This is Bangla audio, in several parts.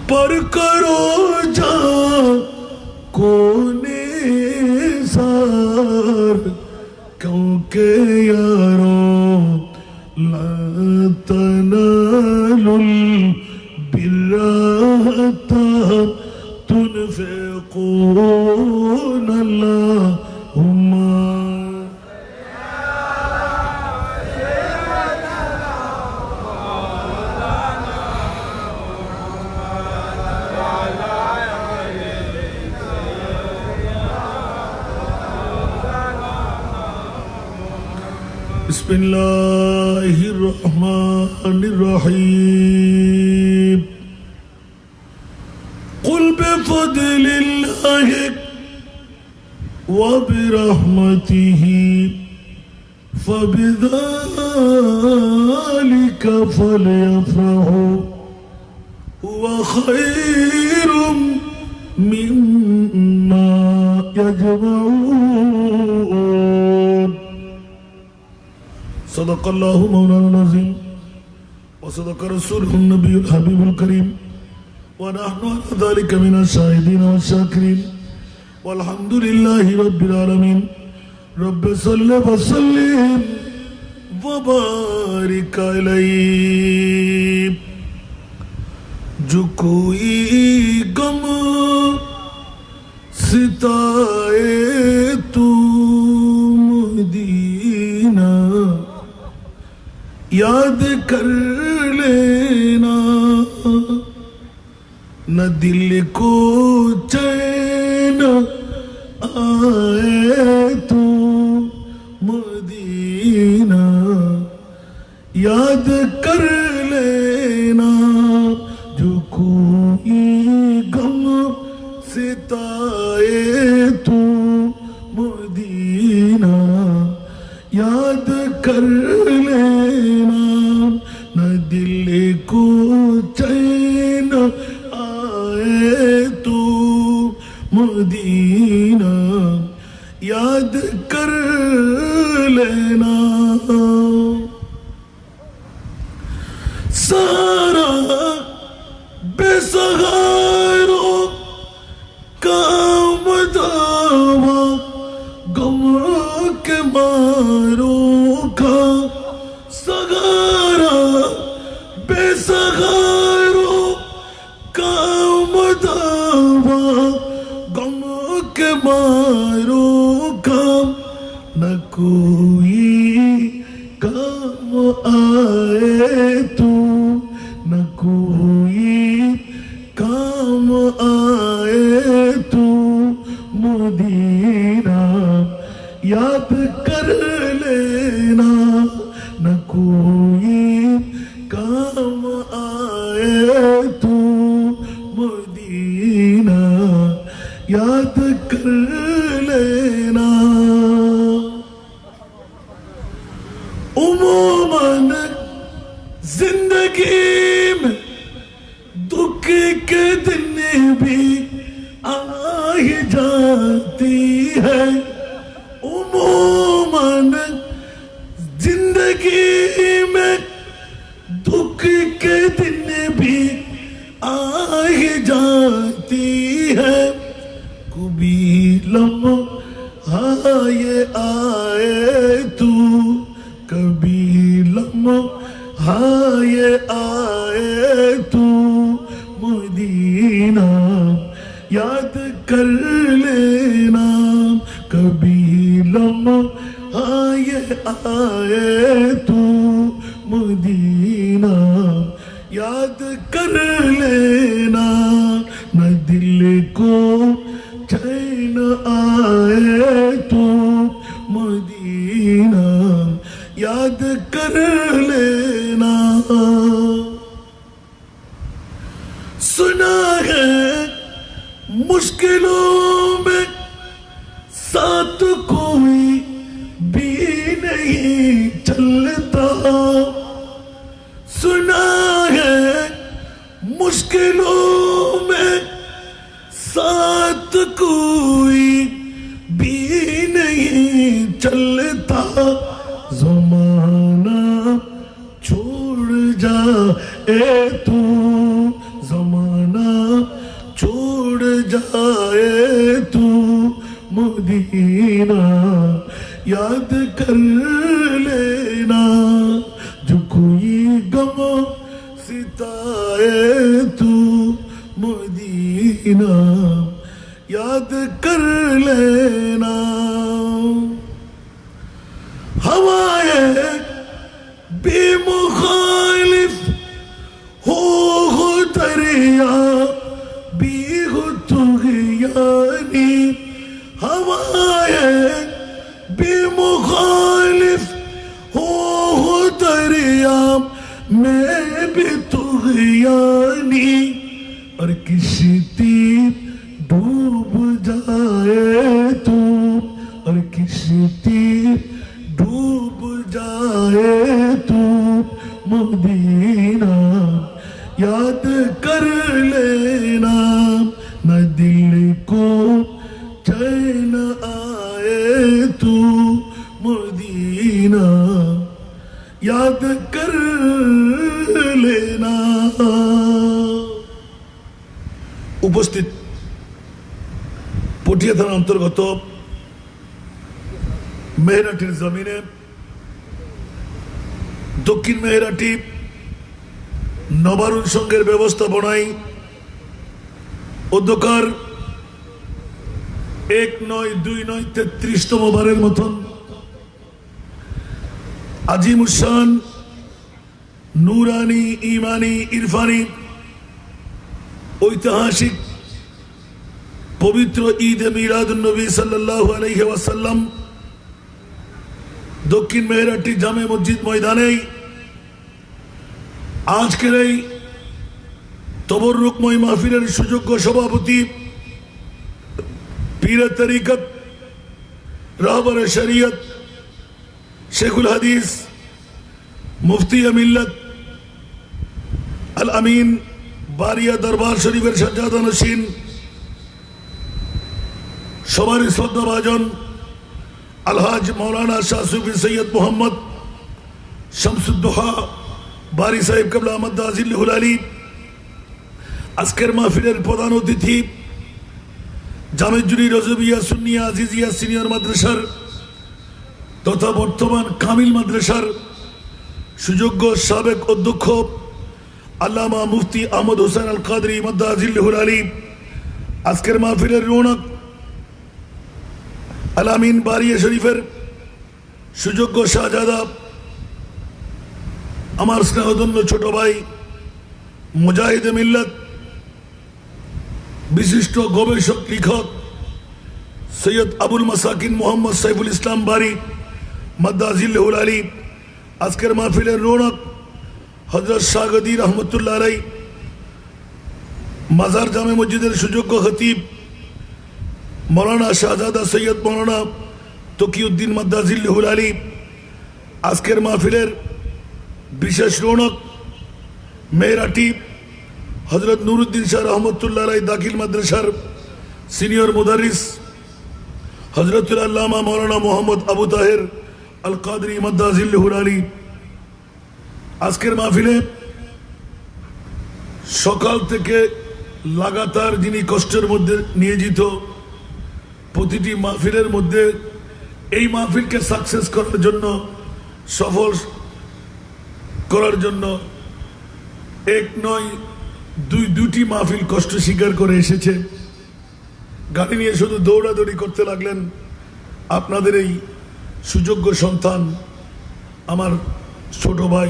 پر کرو جا کونے سار کیونکہ یارو لا تنالوا البر حتى تنفقون اللهم بسم اللہ الرحمن الرحیم قل بفضل اللہ وبرحمتہ فبذلک فلیفرحوا هو خیر مما یجمعون صدق اللہ مولانا العظیم وصدق رسوله النبی الحبیب الکریم ونحن على ذلك من الشاهدين والشاكرين والحمد لله رب العالمين رب صل وسلم وبارك علیہ جو کوئی غم ستائے تو مدینہ یاد کر لینا نہ دل کو چین آئے تو مدینہ یاد کر لینا جو کوئی غم ستائے تو مدینہ یاد کر لینا نہ دل کو چین آئے تو مدینہ یاد کر لینا سارا بے سہاروں کا مداوا غم کے ماروں کا سہارا بے سہاروں کا مداوا غم کے ماروں کا نہ کوئی کام آئے تو نہ کوئی کام آئے تو مدینہ یاد کر لینا نہ کوئی کام آئے تو مدینہ یاد کر لینا عموماً زندگی میں دکھ کے دن بھی آ ہی جاتی ہے عموماً زندگی میں دکھ کے دن بھی آ ہی جاتی ہے کبھی لمحہ یہ آئے تو کبھی لمحہ یہ آئے تو مدینہ یاد کر لینا کبھی لمحہ یہ آئے تو مدینہ یاد کر لینا نہ دل کو چین آئے تو مدینہ یاد کر لینا سنا ہے مشکلوں میں ساتھ کوئی بھی نہیں چلتا سنا ہے مشکلوں میں ساتھ کوئی بھی نہیں چلتا زمانہ چھوڑ جائے تو زمانہ जाए तू मदीना याद कर लेना जो कोई गम सिताए तू मदीना याद कर लेना हवाए बेमुखालिफ हो दरिया भी हो तुगयानी हवाए बेमुखालिफ हो दरिया मैं भी तुगयानी और किसी तीर डूब जाए तू और किसी तीर डूब जाए तू मदीना याद कर लेना न दिल को चैन आए तू मदीना याद कर लेना उपस्थित পটিয়া থানা অন্তর্গত মেহেরাটির জমিনে দক্ষিণ মেহেরাটি নবারুণ সংঘের ব্যবস্থাপনায় অধ্যকার 1 9 2 9 33তম বারের মতন আজিমুসান নুরানি ইমানি ইরফানি ঐতিহাসিক পবিত্র ঈদে মিলাদুন নবী সাল্লাল্লাহু আলাইহি ওয়াসাল্লাম দক্ষিণ মেহেরাটি জামে মসজিদ ময়দানে আজকের এই তবররুকময় মাহফিলের সুযোগ্য সভাপতি পীরে তরিকত রাহবরে শরীয়ত শেখুল হাদিস মুফতি মিল্লাত আল আমিন বারিয়া দরবার শরীফের সাজ্জাদা নশীন সবারই শ্রদ্ধাভাজন আলহাজ মৌলানা শাহ সুফি সৈয়দ মোহাম্মদ শামসুদ্দোহা বারি সাহেব কাবলা আহমদ আজিল্লুল আলী আজকের মাহফিলের প্রধান অতিথি জামেজুরি রজবিয়া সুন্নিয়া আজিজিয়া সিনিয়র মাদ্রাসার তথা বর্তমান কামিল মাদ্রাসার সুযোগ্য সাবেক অধ্যক্ষ আল্লামা মুফতি আহমদ হোসেন আল কাদরি মাদ্দা আজিল্লুল আলী আজকের মাহফিলের রৌনক আল আমিন বারিয়া শরীফের সুযোগ্য শাহজাদা আমার স্নেহধন্য ছোট ভাই মুজাহিদ মিল্লাত বিশিষ্ট গবেষক লেখক সৈয়দ আবুল মাসাকিন মোহাম্মদ সাইফুল ইসলাম বারি মাদ্দা আজিল্লুল আলী আজকের মাহফিলের রৌনক হযরত শাহগদি রহমতুল্লাহ আলাই মাজার জামে মসজিদের সুযোগ্য খতিব মৌলানা শাহজাদা সৈয়দ মৌলানা তকিউদ্দিন মাদ্দা আজিল্লুল আলী আজকের মাহফিলের বিশেষ রৌনক মেহেরাটি হযরত নুরুদ্দিন শাহ রহমতুল্লাহ আলাই দাখিল মাদ্রাসার সিনিয়র মুদারিস হযরতুল আল্লামা মৌলানা মোহাম্মদ আবু তাহের আল কাদরি মাদ্দা আজিল্লুল আলী আজকের মাহফিলে সকাল থেকে লাগাতার যিনি কষ্টের মধ্যে নিয়োজিত প্রতিটি মাহফিলের মধ্যে এই মাহফিলকে সাকসেস করার জন্য সফল করার জন্য 1 9 দুটি মাহফিল কষ্ট স্বীকার করে এসেছে গাড়ি নিয়ে শুধু দৌড়াদৌড়ি করতে লাগলেন আপনাদের এই সুযোগ্য সন্তান আমার ছোট ভাই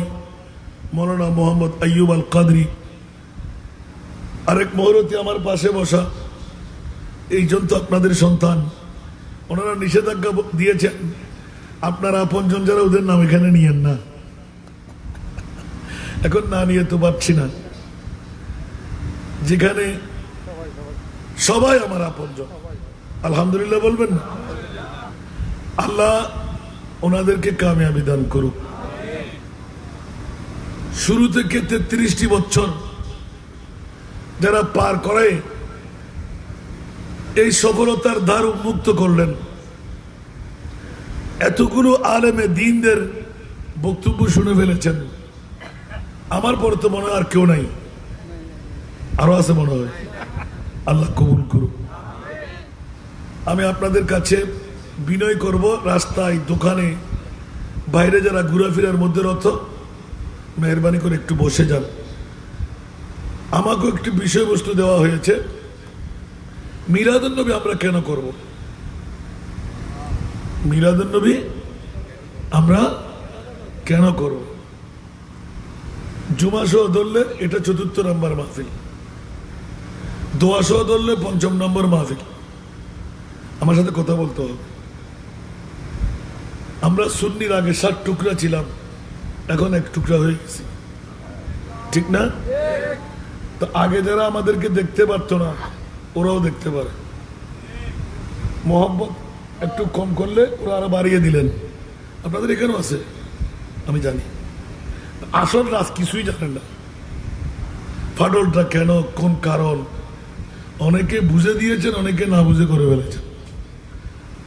মৌলানা মোহাম্মদ আইয়ুব আল কাদরি আরেক মহরতি আমার পাশে বসা এইজন তো আপনাদের সন্তান ওনারা নিষেধাজ্ঞা দিয়েছেন আপনারা আপনজন যারা ওদের নাম এখানে নিয়েন না এখন না নিয়ে তো পারছি না যেখানে সবাই আমার আপনজন আলহামদুলিল্লাহ বলবেন না আল্লাহ ওনাদেরকে কামিয়াবি দান করুক শুরু থেকে 33টি বছর যারা পার করে এই সফলতার দ্বার উন্মুক্ত করলেন এতগুলো আলেমে দ্বীনদের বক্তব্য শুনে ফেলেছেন আমার পরে তো মনে হয় আর কেউ নাই আরো আছে মনে হয় আল্লাহ কবুল করুক আমি আপনাদের কাছে বিনয় করব, রাস্তায় দোকানে বাইরে যারা ঘোরাফেরার মধ্যে রত, মেহরবানি করে একটু বসে যান। আমাকেও একটি বিষয়বস্তু দেওয়া হয়েছে, মিলাদুন নবী আমরা কেন করব? মিলাদুন নবী আমরা কেন করব? জুমা সহ ধরলে এটা ৪র্থ নম্বর মাহফিল, দোয়া সহ ধরলে ৫ম নম্বর মাহফিল। আমার সাথে কথা বলতে হবে। আমরা সুন্নির আগে ৭ টুকরা ছিলাম, এখন ১ টুকরা হয়ে গেছি, ঠিক না? তো আগে যারা আমাদেরকে দেখতে পারতো না, ওরাও দেখতে পারে। মোহাম্মদ একটু কম করলে ওরা আরো বাড়িয়ে দিলেন। আপনাদের এখানেও আছে, আমি জানি। আসল রাজ কিছুই জানেন না, ফাটলটা কেন, কোন কারণ, অনেকে বুঝে দিয়েছেন, অনেকে না বুঝে করে ফেলেছেন।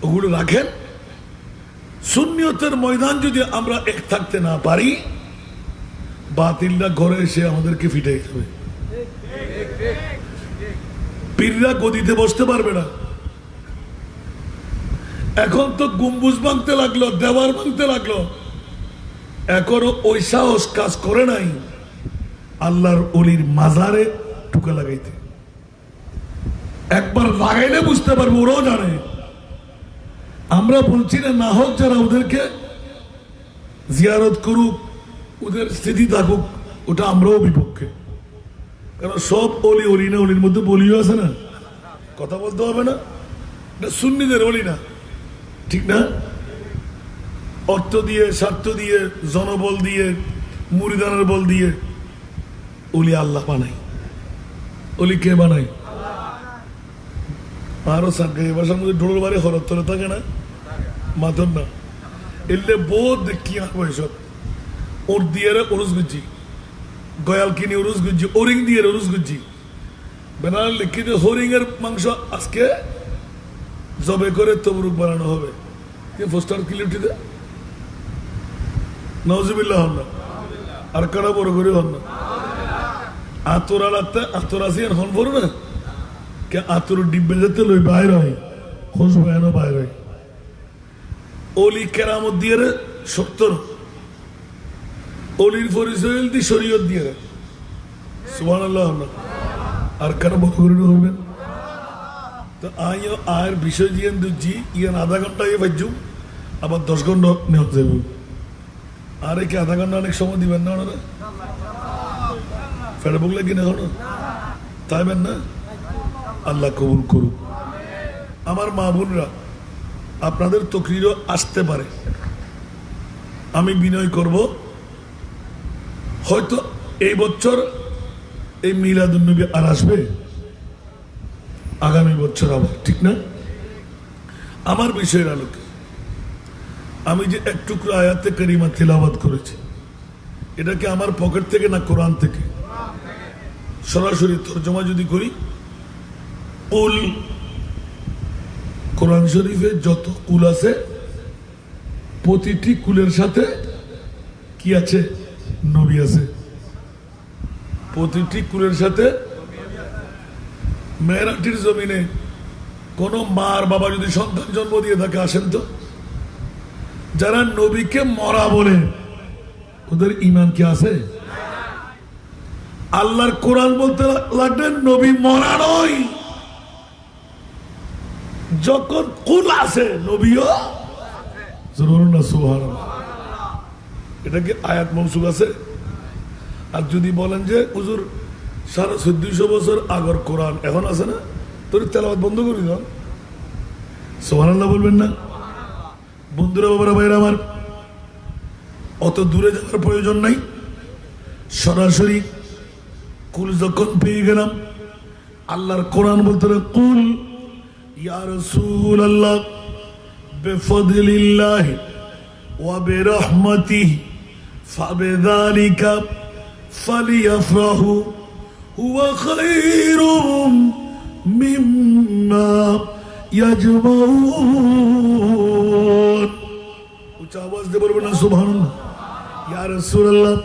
ওগুলো রাখেন। সুন্নিয়তের ময়দান যদি আমরা এক থাকতে না পারি, বাতিলটা ঘরে এসে আমাদেরকে ফিটে যাবে। পীররা গদিতে বসতে পারবে না। এখন তো গম্বুজ ভাঙতে লাগলো, দেওয়ার ভাঙতে লাগলো, এখনো ওই সাহস কাজ করে নাই আল্লাহর ওলির মাজারে টুকা লাগাইতে। একবার লাগাইলে বুঝতে পারবো, ওরাও জানে। আমরা বলছি না হোক, যারা ওদেরকে জিয়ারত করুক, ওদের স্থিতি থাকুক, ওটা আমরাও বিপক্ষে। কারণ সব অলি অলি না, অলির মধ্যে বলিও আছে না, কথা বলতে হবে না। এটা সুন্নিদের অলি না, ঠিক না? অর্থ দিয়ে, স্বার্থ দিয়ে, জনবল দিয়ে, মুরিদানের বল দিয়ে অলি আল্লাহ বানাই। অলি কে বানাই? আরো সাকে এ বাসার মধ্যে ঢোল বাড়ি হরত তলে থাকে না, মাথর না এলে বোধ কি আনবো এসব। ওর দিয়ে ওরস গুজি, গয়াল কিনে ওরস গুজি, ওরিং দিয়ে ওরস গুজি বেনার লিখিত হরিং এর মাংস আজকে জবে করে তবরুক বানানো হবে। পোস্টার ক্লিপটিতে নওয়াজুবিল্লাহ হন না, আর কারা বড় করে হন না। আতর আলাতে আতর আসি আর হন বড় না কে আতর ডিব্বে যেতে লই বাইর হয়, খোঁজ ভয়ানো বাইর হয়। অলি কেরামত দিয়ে রে সত্তর, অলির পরিচয় দি শরীয়ত দিয়ে রে সুবহানাল্লাহ হন না, আর কারা বড় করে হবেন। তো আইও আয়ের বিষয় দিয়ে দুজি ইয়ান আধা ঘন্টা ইয়ে বাজুম, আবার 10 ঘন্টা নেওয়া যাবে। আরে কি আধা ঘন্টা অনেক সময় দিবেন না ওনারা? ফেরে বগলে কিনে হলো তাইবেন না? আল্লাহ কবুল করুক। আমার মা বোনরা, আপনাদের তকরিরও আসতে পারে, আমি বিনয় করব। হয়তো এই বছর এই মিলাদুন নবী আর আসবে, আগামী বছর আবার, ঠিক না? আমার বিষয়ের আলোকে আমি যে 1 টুকরো আয়াতে কারিমা তিলাওয়াত করেছি, এটা কি আমার পকেট থেকে না কোরআন থেকে? সরাসরি তরজমা যদি করি, কুল, কোরআন শরীফে যত কুল আছে প্রতিটি কুলের সাথে কি আছে? নবী আছে। প্রতিটি কুলের সাথে। মেরাটির জমিনে কোন মার বাবা যদি সন্তান জন্ম দিয়ে থাকে, আসেন তো, যারা নবীকে মরা বলে ওদের ইমান কি আছে? আল্লাহর কোরআন বলতে লাগলেন নবী মরা নয়। যখন কুল আছে নবীও না, সুবহানাল্লাহ। এটা কি আয়াত মৌসুক আছে? আর যদি বলেন যে হুজুর 1450 বছর আগর কোরআন এখন আছে না, তোর তেলাওয়াত বন্ধ করে দাও, সুবহানাল্লাহ বলবেন না? বন্ধুরা, বাবারা, ভাইরা আমার, অত দূরে যাওয়ার প্রয়োজন নাই। সরাসরি কুল যখন পেয়ে গেলাম, আল্লাহর কোরআন বলতে কুল ইয়া রাসূলুল্লাহ বিফদলিল্লাহি ওয়া বিরহমাতিহি ফাবিযালিকা ফালিয়াফরাহু হুয়া খায়রুম মিম্মা ইয়াজমাউন। উচ্চ আওয়াজ দিয়ে বলবেন না সুবহানাল্লাহ। ইয়া রাসূলুল্লাহ,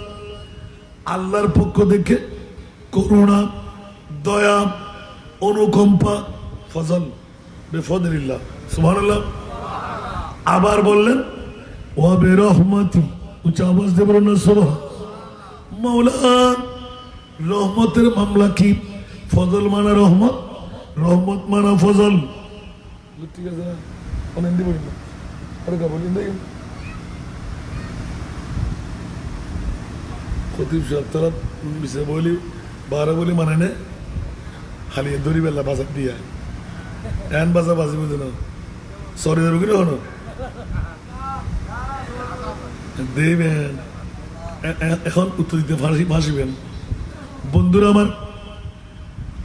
আল্লাহর পক্ষ থেকে করুণা, দয়া, অনুকম্পা, ফজল, বেফদলিল্লাহ, সুবহানাল্লাহ। আবার বললেন ওয়া বিরহমাতি, উচ্চ আওয়াজ দিয়ে বলুন না সুবহান। মাওলা রহমতের মামলা কি? ফজল মানা রহমত, রহমত মানা ফজল। ঠিক আছে না? অনেক দিব না আরে কা বলি নাই খতিব সাহেব তারা বিশে বলি 12 বলি মানে নে খালি দড়ি বেলা বাজার দিয়া এন বাজার বাজি বুঝে না সরি দেবে কিনা হনো দেবেন এখন উত্তর দিতে ফাঁসিবেন। বন্ধুরা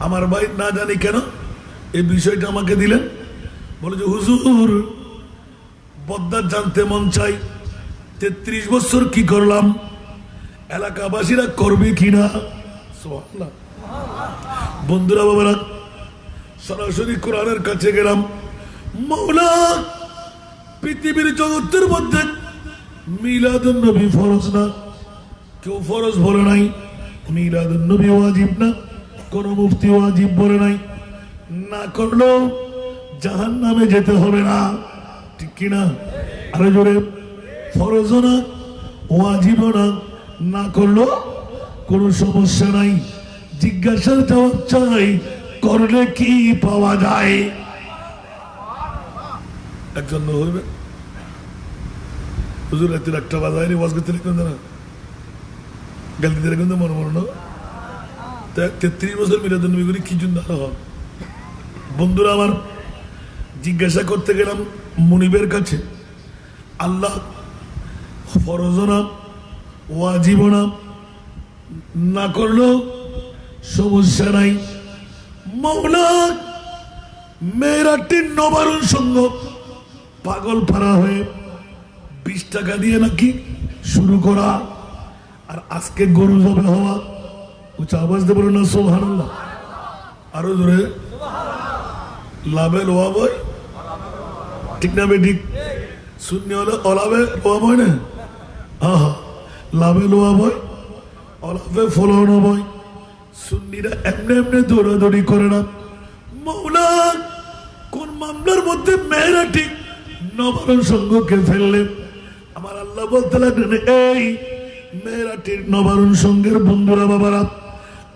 আমার ভাই না জানি কেন এই বিষয়টা আমাকে দিলেন, বলে যে হুজুর বদ্দার জানতে মন চাই 33 বছর কি করলাম, এলাকাবাসীরা করবে কিনা। সুবহানাল্লাহ। বন্ধুরা বাবারা সরাসরি কোরআনের কাছে গেলাম। মাওলা পৃথিবীর জগতের মধ্যে মিলাদুন নবী ফরজ না, কেউ ফরজ বলে নাই। মিলাদুন নবী ওয়াজিব না, কোন মুফতি ওয়াজিব বলে নাই। না করলেও জাহান্নামে যেতে হবে না, ঠিক কিনা? আরো জোরে। ফরজ না, ওয়াজিব না, না করলেও কোনো সমস্যা নাই। জিজ্ঞাসার জবাব চাই, করলে কি পাওয়া যায়? একজন হইবে হুজুর রাতের একটা বাজারে ওয়াজ করতে লিখবেন না, গালতে দেখবেন না মনে মনে না। 33 বছর মিলাদুন নবী করি কি জন্য হয়? বন্ধুরা আমার, জিজ্ঞাসা করতে গেলাম মুনিবের কাছে, আল্লাহ ফরজ না, ওয়াজিব না, না করলেও সমস্যা নাই। মাওলা মেয়েরাটির নবারুণ সঙ্গ পাগল পাড়া হয়ে 20 টাকা দিয়ে নাকি শুরু করা, আর আজকে গরু জবে হওয়া। উচ্চ আওয়াজ দিয়ে বলুন না সুবহানাল্লাহ। আরো জোরে। লাভে লোয়া বই, ঠিক না বেঠিক? শূন্য হলে অলাভে লোয়া বই না, আহা লাভে লোয়া বই, অলাভে ফলানো বই। সুন্নিরা এমনি এমনি দৌড়াদৌড়ি করে না। মাওলা কোন মামলার মধ্যে মেয়েরা ঠিক নবারুণ সঙ্গকে ফেললেন, আমার আল্লাহ বলতে লাগলেন এই মেয়েরাটির নবারুণ সঙ্গের বন্ধুরা বাবারা,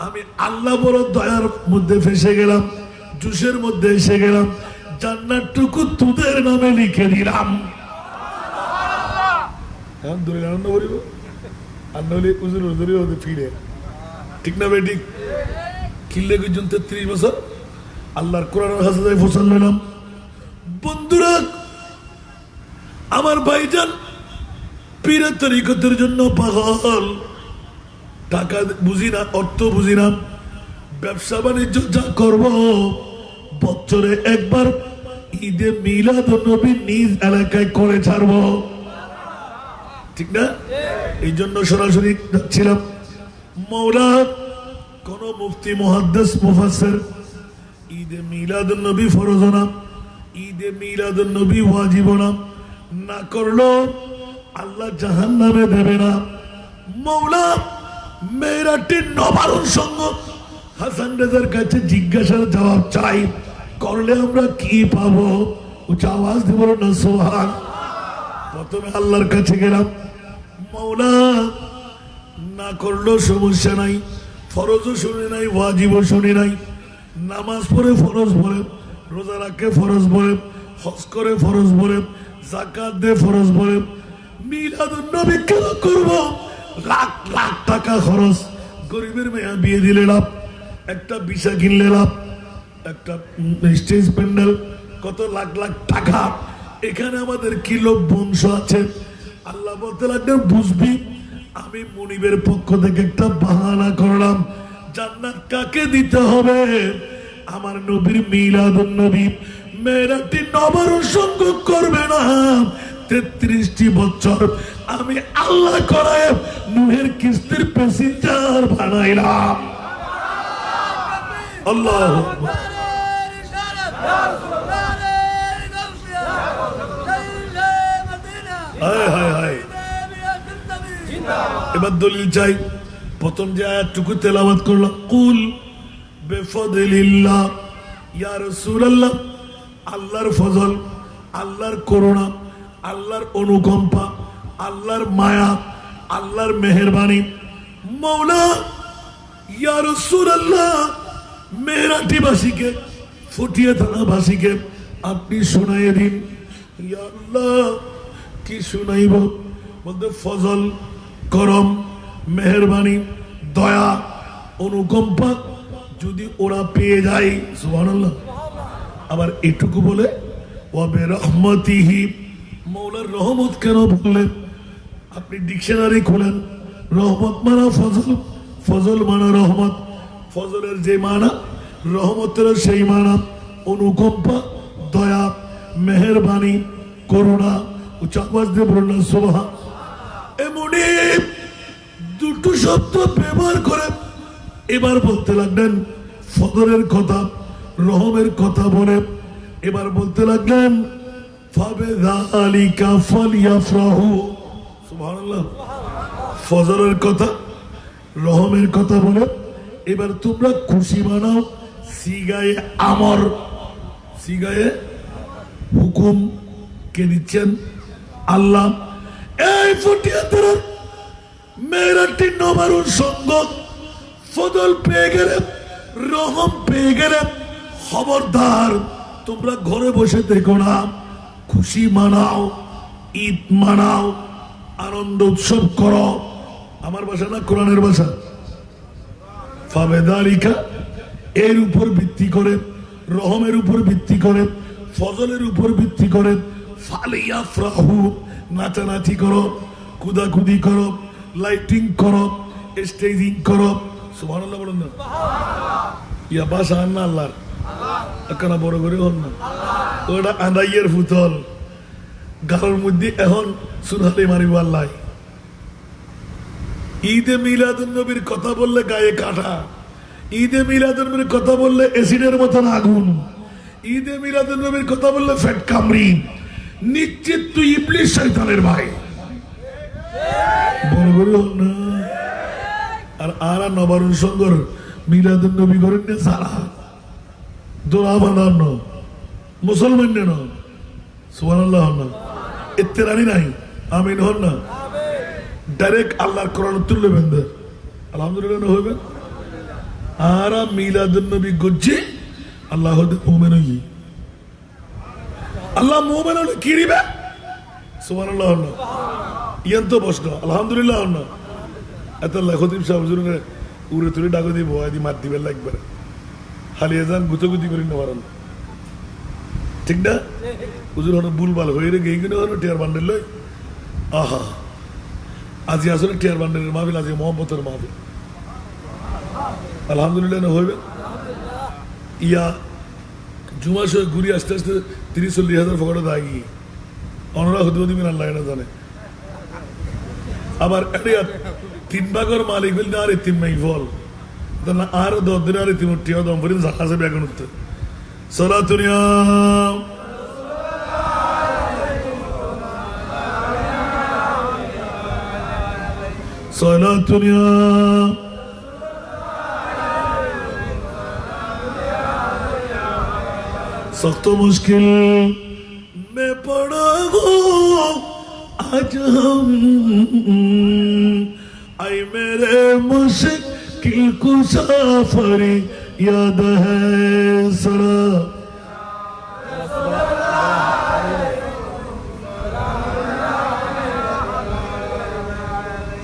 আমি আল্লাহ বড় দয়ার মধ্যে ফেসে গেলাম, জুসের মধ্যে এসে গেলাম, জান্নাতটুকু তোদের নামে লিখে দিলাম। ঠিক না বেঠিক? কিল্লে গেছেন 33 বছর আল্লাহর কোরআনের হাসাদায় ফসল নিলাম। বন্ধুরা আমার ভাইজান পীরের তরিকতের জন্য পাগল, টাকা বুঝি না, অর্থ বুঝি না, ব্যবসা বাণিজ্য যা করবো বছরে একবার ঈদে মিলাদুন নবী নিজ এলাকায় করে ছাড়বো, ঠিক না? এই জন্য সরাসরি যাচ্ছিলাম। মাওলা কোন মুফতি মুহাদ্দিস মুফাসসির ঈদে মিলাদুন নবী ফরজ না, ঈদে মিলাদুন নবী ওয়াজিব না, না করলো আল্লাহ জাহান্নামে দেবে না। মাওলা মেয়েরাটির নবারুণ সঙ্গ হাসান রেজার কাছে জিজ্ঞাসার জবাব চাই, করলে আমরা কি পাবো? উচ্চ আওয়াজ দিয়ে বলো না সুবহান। প্রথমে আল্লাহর কাছে গেলাম, মাওলা না করলেও সমস্যা নাই, ফরজও শুনি নাই, ওয়াজিবও শুনি নাই, নামাজ পড়ে ফরজ বলে, রোজা রাখে ফরজ বলে, হজ করে ফরজ বলে, যাকাত দে ফরজ বলে, মিলাদুন নবী কেন করবো? লাখ লাখ টাকা খরচ, গরিবের মেয়ে বিয়ে দিলে লাভ, একটা বিশা কিনলে লাভ, একটা স্টেজ প্যান্ডেল কত লাখ লাখ টাকা। এখানে আমাদের কি লোক বংশ আছে? আল্লাহ বলতে লাগলেন বুঝবি, আমি মুনিবের পক্ষ থেকে একটা বাহানা করলাম, জান্নাত কাকে দিতে হবে? আমার নবীর মিলাদুন নবী। মেয়েরাটি নবারুণ সঙ্গ করবে না 33টি বছর, আমি আল্লাহ করায় নুহের কিস্তির প্যাসেঞ্জার বানাইলাম। আল্লাহ এবার দলিল চাই। প্রথম যে আয়াতটুকু তেলাওয়াত করলাম, কুল বেফদলিল্লাহ ইয়া রাসূলুল্লাহ, আল্লাহর ফজল, আল্লাহর করুণা, আল্লাহর অনুকম্পা, আল্লাহর মায়া, আল্লাহর মেহেরবানি। মৌলা ইয়া রাসূলুল্লাহ, মেহেরাটিবাসীকে, ফুটিয়া থানাবাসীকে আপনি শুনাইয়ে দিন। ইয়া আল্লাহ, কি শুনাইব? বলতে ফজল, করম, মেহেরবানি, দয়া, অনুকম্পা যদি ওরা পেয়ে যায়, সুবহানাল্লাহ। আবার এটুকু বলে ওয়াবে রহমতিহি, মৌলার রহমত কেন বললেন? আপনি ডিকশনারি খুলেন, রহমত মানা ফজল, ফজল মানা রহমত, ফজলের যে মানা রহমতের সেই মানা, অনুকম্পা, দয়া, মেহেরবানি, করুণা। উচ্চ আওয়াজ দিয়ে বললেন সুবহান। এমনি দুটো শব্দ ব্যবহার করে এবার বলতে লাগলেন ফজলের কথা, রহমের কথা বলে এবার বলতে লাগলেন ফাবিযালিকা ফালইফরাহু। সুবহানাল্লাহ। ফজলের কথা, রহমের কথা বলে এবার তোমরা খুশি মানাও। সিগায়ে আমর, সিগায়ে হুকুম কে দিচ্ছেন? আল্লাহ। এই ফুটিয়াতের মেয়েরাটি নবারুণ সঙ্গ ফজল পেয়ে গেলে, রহম পেয়ে গেলে খবরদার তোমরা ঘরে বসে দেখো না, খুশি মানাও, ঈদ মানাও, আনন্দ উৎসব করো। আমার ভাষা না, কোরআনের ভাষা। ফাবিযালিকা, এর উপর ভিত্তি করে, রহমের উপর ভিত্তি করে, ফজলের উপর ভিত্তি করে ফালইফরাহু, নাচানাচি করো, কুদাকুদি করো, লাইটিং করো, স্টেজিং করো। সুবহানাল্লাহ বলেন না? ইয়া ভাষা আন্না আল্লাহর একখানা বড় করে হন না, ওটা আন্দাইয়ের ফুতল গালের মধ্যে এখন সুরহালি মারিব আল্লাহ। ঈদে মিলাদুন নবীর কথা বললে গায়ে কাটা, ঈদে মিলাদুন নবীর কথা বললে এসিডের মতন আগুন, ঈদে মিলাদুন নবীর কথা বললে ফেট কামড়ি। নিশ্চিত তুই ইবলিস শয়তানের ভাই। বড় করে হন না। আর আরা নবারুণ সঙ্গর মিলাদুন নবী করেন না সারা দোয়া বানান মুসলমান নেন। সুবহানাল্লাহ হন না, ইত্তেরানি নাই, আমিন হন না। ডাইরেক্ট আল্লাহর কোরআন তুললে বেঁধে আলহামদুলিল্লাহ হইবেন। আরা মিলাদুন নবী গজ্জি আল্লাহ মুমিন হই, আল্লাহ মুমিন হলে কি দিবে? সুবহানাল্লাহ হন না। ইয়ান তো বসল আলহামদুলিল্লাহ হন না। এত খতিব সাহেব হুজুরে উড়ে তুলে ডাকো দিয়ে ভয় দিয়ে মার দিবেন একবারে, হালিয়ে যান গুতগুতি করি না পারেন, ঠিক না? হুজুর হলো বুলবাল হয়ে রে গেই কিনে হলো টিয়ার বান্ডেল লই। আহা, আজি আসলে টিয়ার বান্ডেলের মাহফিল, আজকে মোহাম্মতের মাহফিল। আলহামদুলিল্লাহ না হইবে। ইয়া জুমা সহ ঘুরি আসতে আসতে 30-40 ফকটে দাগি অনরা হতে মিন আল্লাহ না জানে। আবার তিন ভাগের মালিক বলতে আর তিন মাই ফল আর 10 দিন আর তিন টিয়া দম করি জাহাজে বেগুন উঠতে সালাতুনিয়া সালাতুনিয়া सख्त मुश्किल में पड़ा हो आज हम, आई मेरे मुश्किल कुसाफरी याद है सरा।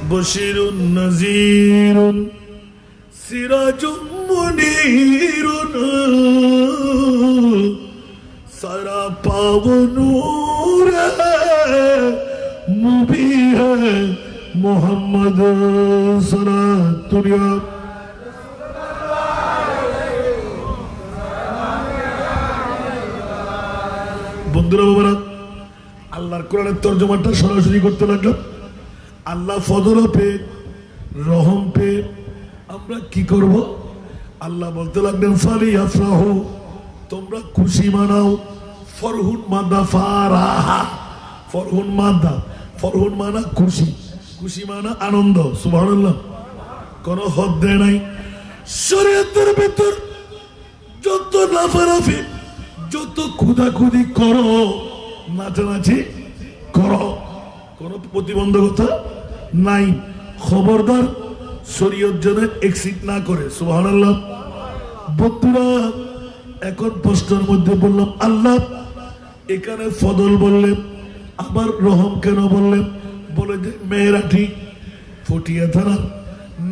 बशीरुन नज़ीरुन सिराजुम मुनीरुन सारा पावनूर है मुबी है मोहम्मद सलातुनिया। বন্ধুরা বাবারা, আল্লাহর কোরআনের তর্জমাটা সরাসরি করতে লাগলাম। আল্লাহ ফজল পেয়ে, রহম পেয়ে আমরা কি করব? আল্লাহ বলতে লাগলেন ফালিয়াফরাহু, তোমরা খুশি মানাও। ফরহুন মাদা ফারাহা, ফরহুন মাদা, ফরহুন মানা খুশি, খুশি মানা আনন্দ। সুবহানাল্লাহ। কোনো হদ দেয় নাই। শরীয়তের ভিতর যত লাফালাফি, যত খুদাখুদি করো, নাচানাচি করো, কোনো প্রতিবন্ধকতা নাই। খবরদার শরীয়ত যেন এক্সিট না করে। সুবহানাল্লাহ। বন্ধুরা, এখন প্রশ্নের মধ্যে বললাম, আল্লাহ এখানে ফদল বললেন, আবার রহম কেন বললেন? বলে যে মেয়েরাটি ফটিয়া থানার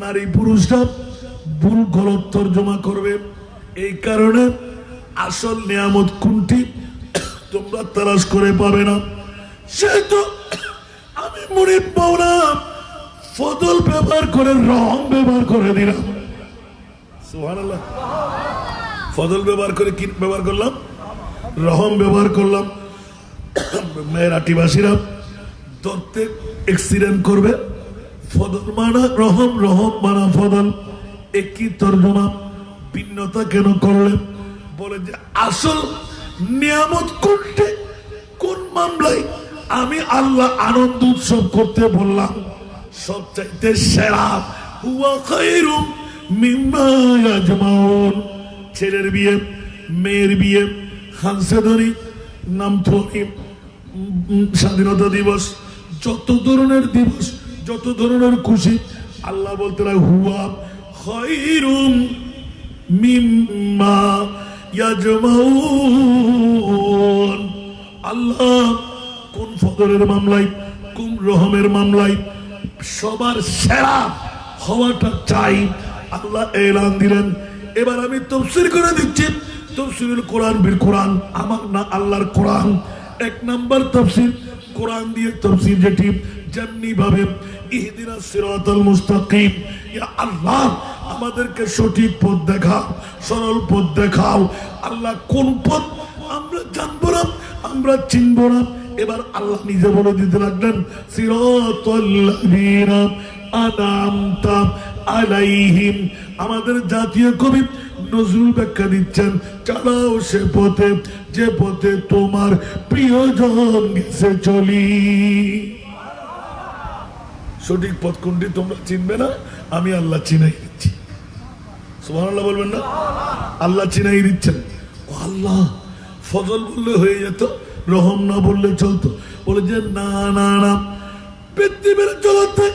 নারী পুরুষরা ভুল গলত তর্জমা করবে, এই কারণে আসল নিয়ামত কোনটি তোমরা তালাশ করে পাবে না। সেহেতু আমি মুরিদ মাওলা ফদল ব্যবহার করে রহম ব্যবহার করে দিলাম। সুবহানাল্লাহ। ফদল ব্যবহার করে কি ব্যবহার করলাম? রহম ব্যবহার করলাম। মেয়েরাটিবাসীরা ধরতে অ্যাক্সিডেন্ট করবে, ফদল মানা রহম, রহম মানা ফদল, একই তর্জমা, ভিন্নতা কেন করলে? বলে যে আসল নিয়ামত কোনটি, কোন মামলায় আমি আল্লাহ আনন্দ উৎসব করতে বললাম? সবচাইতে সেরা হুয়া খায়রুম মিম্মা ইয়াজমাউন। ছেলের বিয়ে, মেয়ের বিয়ে, খানসেদরি, নামধনি, স্বাধীনতা দিবস, যত ধরনের দিবস, যত ধরনের খুশি, আল্লাহ বলতে হুয়া খায়রুম মিম্মা ইয়াজমাউন। আল্লাহ কোন ফদলের মামলায়, কোন রহমের মামলায় সবার সেরা হওয়াটা চাই, আল্লাহ এলান দিলেন। এবার আমি তাফসীর করে দিচ্ছি। তাফসীরুল কোরআন বিল কোরআন, আমার না আল্লাহর কোরআন। এক নাম্বার তাফসীর কোরআন দিয়ে তাফসীর, যেটি যেমনি ভাবে ইহদিনাস সিরাতাল মুস্তাকিম, ইয়া আল্লাহ আমাদেরকে সঠিক পথ দেখাও, সরল পথ দেখাও। আল্লাহ কোন পথ আমরা জানবো না, আমরা চিনবো না। এবার আল্লাহ নিজে বলে দিতে লাগলেন, সিরাতাল্লাযীনা আনআমতা আলাইহিম। আমাদের জাতীয় কবি নজরুল ব্যাখ্যা দিচ্ছেন, চালাও সে পথে যে পথে তোমার প্রিয়জন গেছে চলি। সঠিক পথ কোনটি তোমরা চিনবে না, আমি আল্লাহ চিনাই দিচ্ছি। সুবহানাল্লাহ বলবেন না? আল্লাহ চিনাই দিচ্ছেন। ও আল্লাহ, ফজল বললে হয়ে যেত, রহম না বললে চলতো। বলে যে না না না, পৃথিবীর জগতে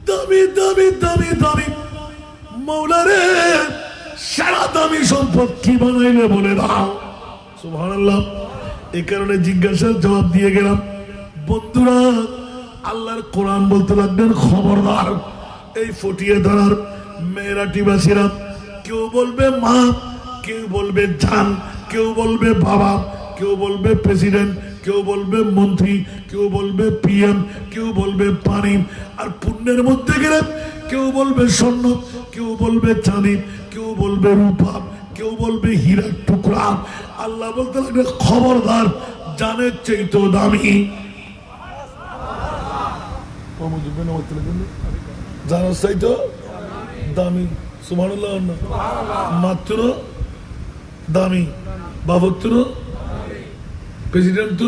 দামি দামি দামি দামি মৌলারে সারা দামি সম্পদ কি বানাইলে বলে দাও। সুবহানাল্লাহ। এই কারণে জিজ্ঞাসার জবাব দিয়ে গেলাম। বন্ধুরা, আল্লাহর কোরআন বলতে লাগলেন, খবরদার এই ফটিয়ে ধরার মেয়েরাটিবাসীরা, কেউ বলবে মা, কেউ বলবে জান, কেউ বলবে বাবা, কেউ বলবে প্রেসিডেন্ট, কেউ বলবে মন্ত্রী, কেউ বলবে পিএম, কেউ বলবে পানি। আর পুণ্যের মধ্যে গেলে কেউ বলবে স্বর্ণ, কেউ বলবে চাঁদি, কেউ বলবে রূপা, কেউ বলবে হীরার টুকরা। আল্লাহ বলতে লাগবে, খবরদার জানের চাইতো দামি, জানার চাইতো দামি। সুবহানাল্লাহ। মাত্র দামি, বাবত্র প্রেসিডেন্ট,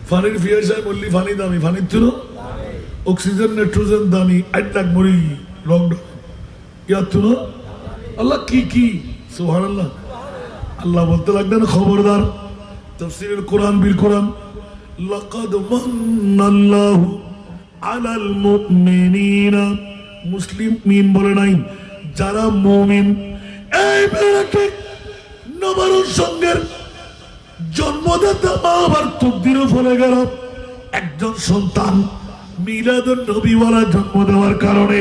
ফানির ফিয়াসাই মল্লি ফানি দামি, ফানির তুলো অক্সিজেন নাইট্রোজেন দামি, 8 লাখ মরি লকডাউন ইয়ার তুলো আল্লাহ কি কি। সুবহানাল্লাহ। আল্লাহ বলতে লাগলেন, খবরদার তাফসীরুল কোরআন বিল কোরআন, লাকাদ মান্নাল্লাহু আলাল মুমিনিনা। মুসলিম মিন বলে নাই, যারা মুমিন। এই বেলাকে নবরুল সঙ্গের জন্মদাতা মা আবার তকদিরও ফলে গেল। একজন সন্তান মিলাদুন নবীওয়ালা জন্ম দেওয়ার কারণে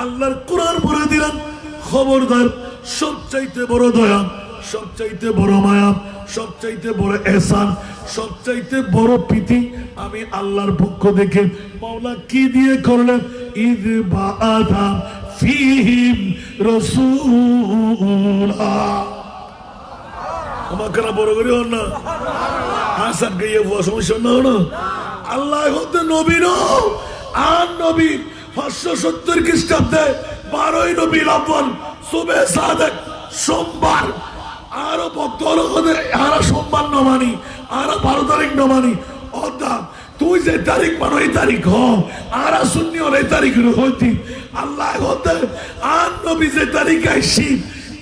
আল্লাহর কোরআন বলে দিলেন, খবরদার সবচাইতে বড় দয়া, সবচাইতে বড় মায়া, সবচাইতে বড় এহসান, সবচাইতে বড় প্রীতি আমি আল্লাহর পক্ষ থেকে মাওলা কি দিয়ে করলেন? ইয বাআথা ফীহিম রাসূলা। আমাকে না বড় করে হন না, আসাদ গাইয়ে সমস্যা না হলো। আল্লাহ হতে নবী আর নবী 570 খ্রিস্টাব্দে 12ই রবিউল আউয়াল সুবে সাদেক সোমবার। আরো বদল হতে আর সোমবার ন মানি, আর 12 তারিখ ন মানি। অর্থাৎ তুই যে তারিখ মানো এই তারিখ হ, আর শূন্য এই তারিখ হইতি। আল্লাহ হতে আর নবী যে তারিখ আইসি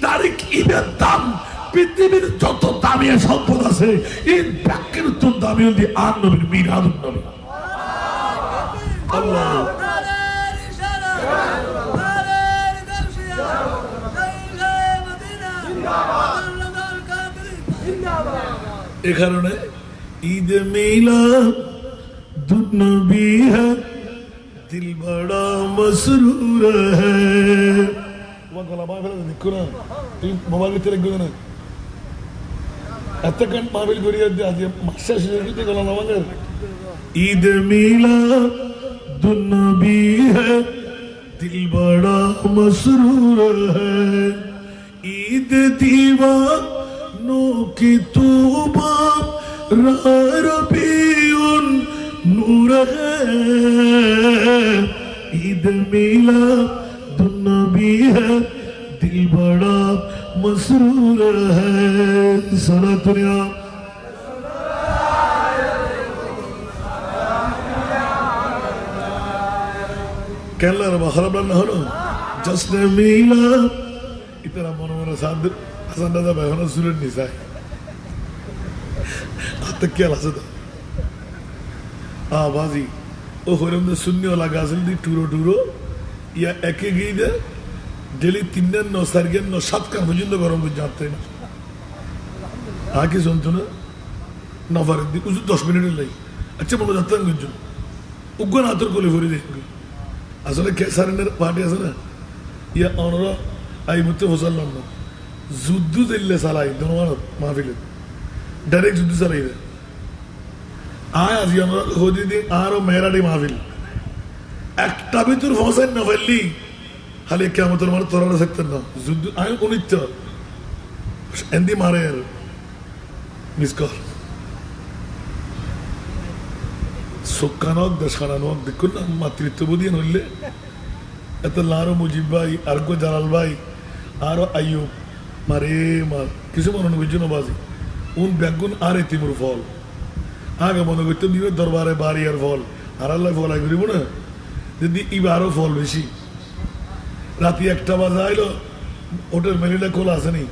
তারিখ ঈদের দাম পৃথিবীর যত দামি সম্পদ আছে এই বাক্যের উত্তর দামি হল আর নবীর মিলাদুন নবী। আল্লাহ এ কারণে ঈদ মিলাদুন নবী হ্যায় দিল বড়া মসরুর হ্যায়। তোমার গলা বাঁ ফেলে দেখো না, তুই মোবাইল ভিতরে রেখে না এতক্ষণ মাহফিল করিয়ে আজ মাসে শেষে গলা নামাঙ্গের ঈদ মিলাদুন নবী হ্যায় দিল বড়া মসরুর হ্যায়। ঈদ दीवानों की तौबा रबीउन नूर है। ईद मिलादुन नबी है दिल बड़ा मसरूर है। सारा दुनिया कहला रबा खराब ना हो जश्न मिलाद इतना মনে মনে হাসান দাদা এখনো সুরের নিচায় হাতে খেয়াল আছে তো বাজি ও হইলাম যে শূন্যওয়ালা গাছের দি টুরো ইয়া একে গিয়ে দে ডেলি 3 দিন 9 তারিখের 7 কান পর্যন্ত গরম করে যাতে না আগে শুনতো না নফারের দিন 10 মিনিটের লাই আচ্ছা মনে যাতেন গুঞ্জন উগ্র হাতের কোলে ভরে দেখবে আসলে কেসারের পার্টি আছে না ইয়া অনরা আই মুতে ফসলাম না যুদ্ধ দিল্লে চালাই ধন্যবাদ মাহফিলে ডাইরেক্ট যুদ্ধ চালাই দেয় আয় আজি আমরা হদি দিন আরো মেহরাডি মাহফিল একটা ভিতর ফসাই না ফেললি খালি কেমতের মানে তোরা থাকতেন না যুদ্ধ আমি অনিত্য এন্দি মারে আর মিস কর সোকানক দেশখানানক দেখুন না মাতৃত্ববোধী নইলে এত লারো মুজিব ভাই আর গো জালাল ভাই আরো আইয়ুব মারে মার কিছু মনে করছো না বাজি উন ব্যাগুন আর এতিমুর ফল আগে মনে করতো দিবে দরবারে বাড়ি আর ফল আর আল্লাহ ফল আই করিব না যদি ইবা আরো ফল বেশি রাতি 1টা বাজে আইলো হোটেল মেলিলা খোলা আসেনি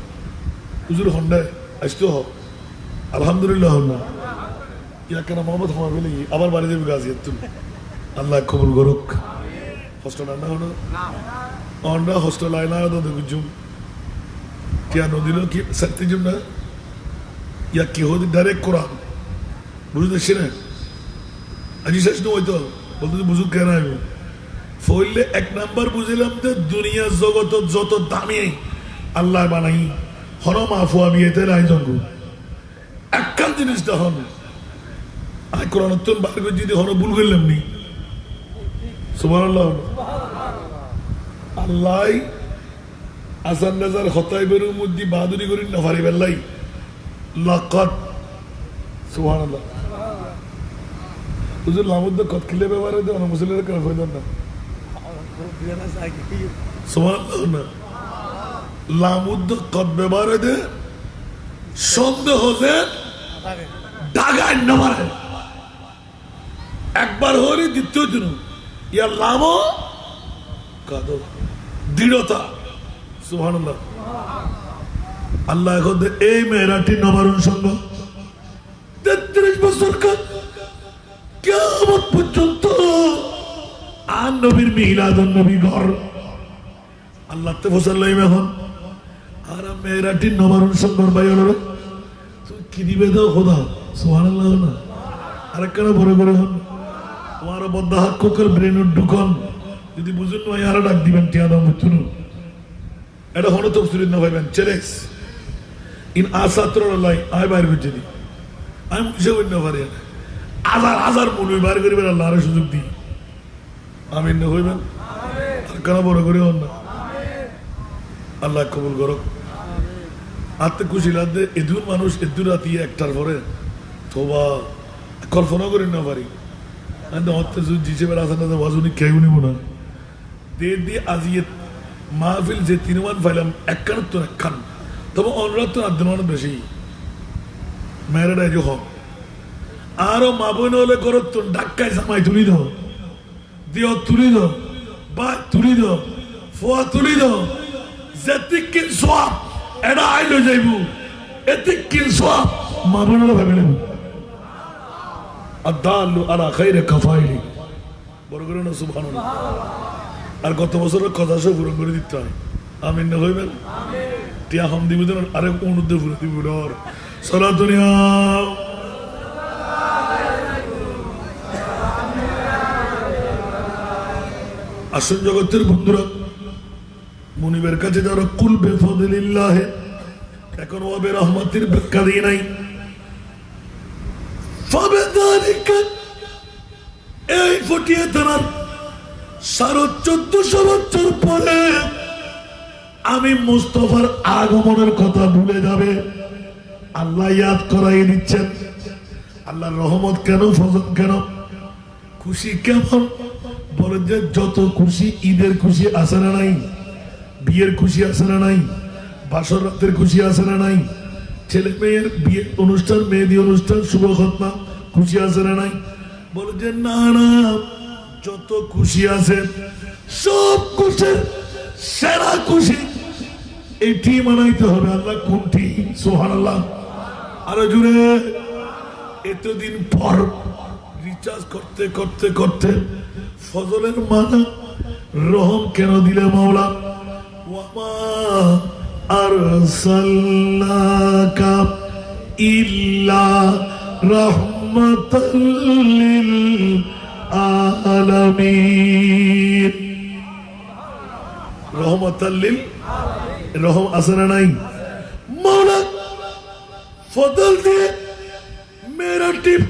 হুজুর হন্ডায় আসতো হোক আলহামদুলিল্লাহ না ইয়া কেন মোহাম্মদ হমা বলে আবার বাড়ি যাবে গাছ তুমি আল্লাহ কবুল করুক হোস্টেল আন্না হলো অন্ডা হোস্টেল আইনা দেখুন क्या नदिलो की सत्य जुमना या की हो डायरेक्ट कुरान बुझते शिने अजी सच नो होतो बोलते बुजुर्ग कह रहा है ফইলে এক নাম্বার বুঝিলাম যে দুনিয়া জগত যত দামি আল্লাহ বানাই হর মাফু আমি এতে আয়োজন করব একখান জিনিসটা হন আই কোরআন তুন বার করে যদি হর ভুল করলাম নি সুবহানাল্লাহ আল্লাহ আসান নাজার খতাইবের মধ্যে বাহাদুরি করি না ফারি বেল্লাই লাকাত সুবহানাল্লাহ হুজুর লামুদ্দ কত কিলে ব্যবহার দেন মুসলিমের কেন হইল না সুবহানাল্লাহ লামুদ্দ কত ব্যবহার দে সন্দেহ যে দাগায় না মারে একবার হরি দ্বিতীয় দিন ইয়া লামো কাদো দৃঢ়তা সুবহানাল্লাহ আল্লাহ এখন এই মেয়েরাটি নবারণ সঙ্গ 33 বছর কিয়ামত পর্যন্ত আর নবীর মিলাদুন নবী ঘর আল্লাহ তে ফসলাই এখন আর মেয়েরাটি নবারণ সঙ্গ ভাই হলো তুই কি দিবে দাও খোদা সুবহানাল্লাহ না আরেকখানা বড় করে হন তোমার বন্ধা হাত কোকের ব্রেনের ঢুকন যদি বুঝুন নয় আরো ডাক দিবেন টিয়া দাম বুঝুন এটা হলো তো সুরিদ না ভাইবেন চেলেস ইন আসাত্রলাই আয় বাইর বুঝে দি আমি বুঝে বই না পারি হাজার মুলুই বাইর করিবেন আল্লাহ আরো সুযোগ দিই আমি না হইবেন আর কেন বড় করে হন না আল্লাহ কবুল করক আত্মে খুশি লাগবে এদুর মানুষ এদুর রাতি একটার পরে তোবা কল্পনা করি না পারি জিছে বেড়া আসেন না ওয়াজুনি খেয়ে নিব না দেড় দিয়ে আজিয়ে মাহফিল যে 3 মান পাইলাম একখান তো একখান তবে অনুরাধ তো আদ্যমান বেশি মেয়েরা যে হোক আরো মা বোন হলে করো তো ডাক্কায় জামাই তুলি দাও দিও তুলি দাও বা তুলি দাও ফোয়া তুলি দাও যেতিকিন সব এটা আইলো যাইব এতে কিন সওয়াব মা বোনেরা ভাবেন আদাল্লু আলা খাইরি কাফাইলি বড় করে না সুবহানাল্লাহ আর গত বছরের কথা সব পূরণ করে দিতে হয় আমিন না হইবেন টিয়া হাম দিব দেন আরেক অনুদ্দে পুরো দিব আর সালাতুনিয়া আসল জগতের বন্ধুরা মুনিবের কাছে যারা কুল বেফদলিল্লাহ এখন ওয়াবে রহমতের ব্যাখ্যা দিয়ে নাই এই ফটিয়ে থানার 1450 বছর পরে আমি মুস্তফার আগমনের কথা ভুলে যাবে আল্লাহ ইয়াদ করাই দিচ্ছেন আল্লাহর রহমত কেন ফজল কেন খুশি কেমন বলেন যে যত খুশি ঈদের খুশি আছে না নাই বিয়ের খুশি আছে না নাই বাসর রাতের খুশি আছে না নাই ছেলে মেয়ের বিয়ে অনুষ্ঠান মেহেদি অনুষ্ঠান শুভ খতনা খুশি আছে না নাই বলে যে না না যত খুশি আছে সব খুশির সেরা খুশি এটি মানাইতে হবে আল্লাহ কোনটি সুবহানাল্লাহ আরো জুড়ে এতদিন পর রিচার্জ করতে করতে করতে ফজলের মানা রহম কেন দিলে মাওলা ওয়ামা আরসালনাকা ইল্লা রাহমাতাল লিল আলামিন রহমাতাল লিল রহম আসনা নাই মাওলা ফজল দিয়ে মেরা টিপ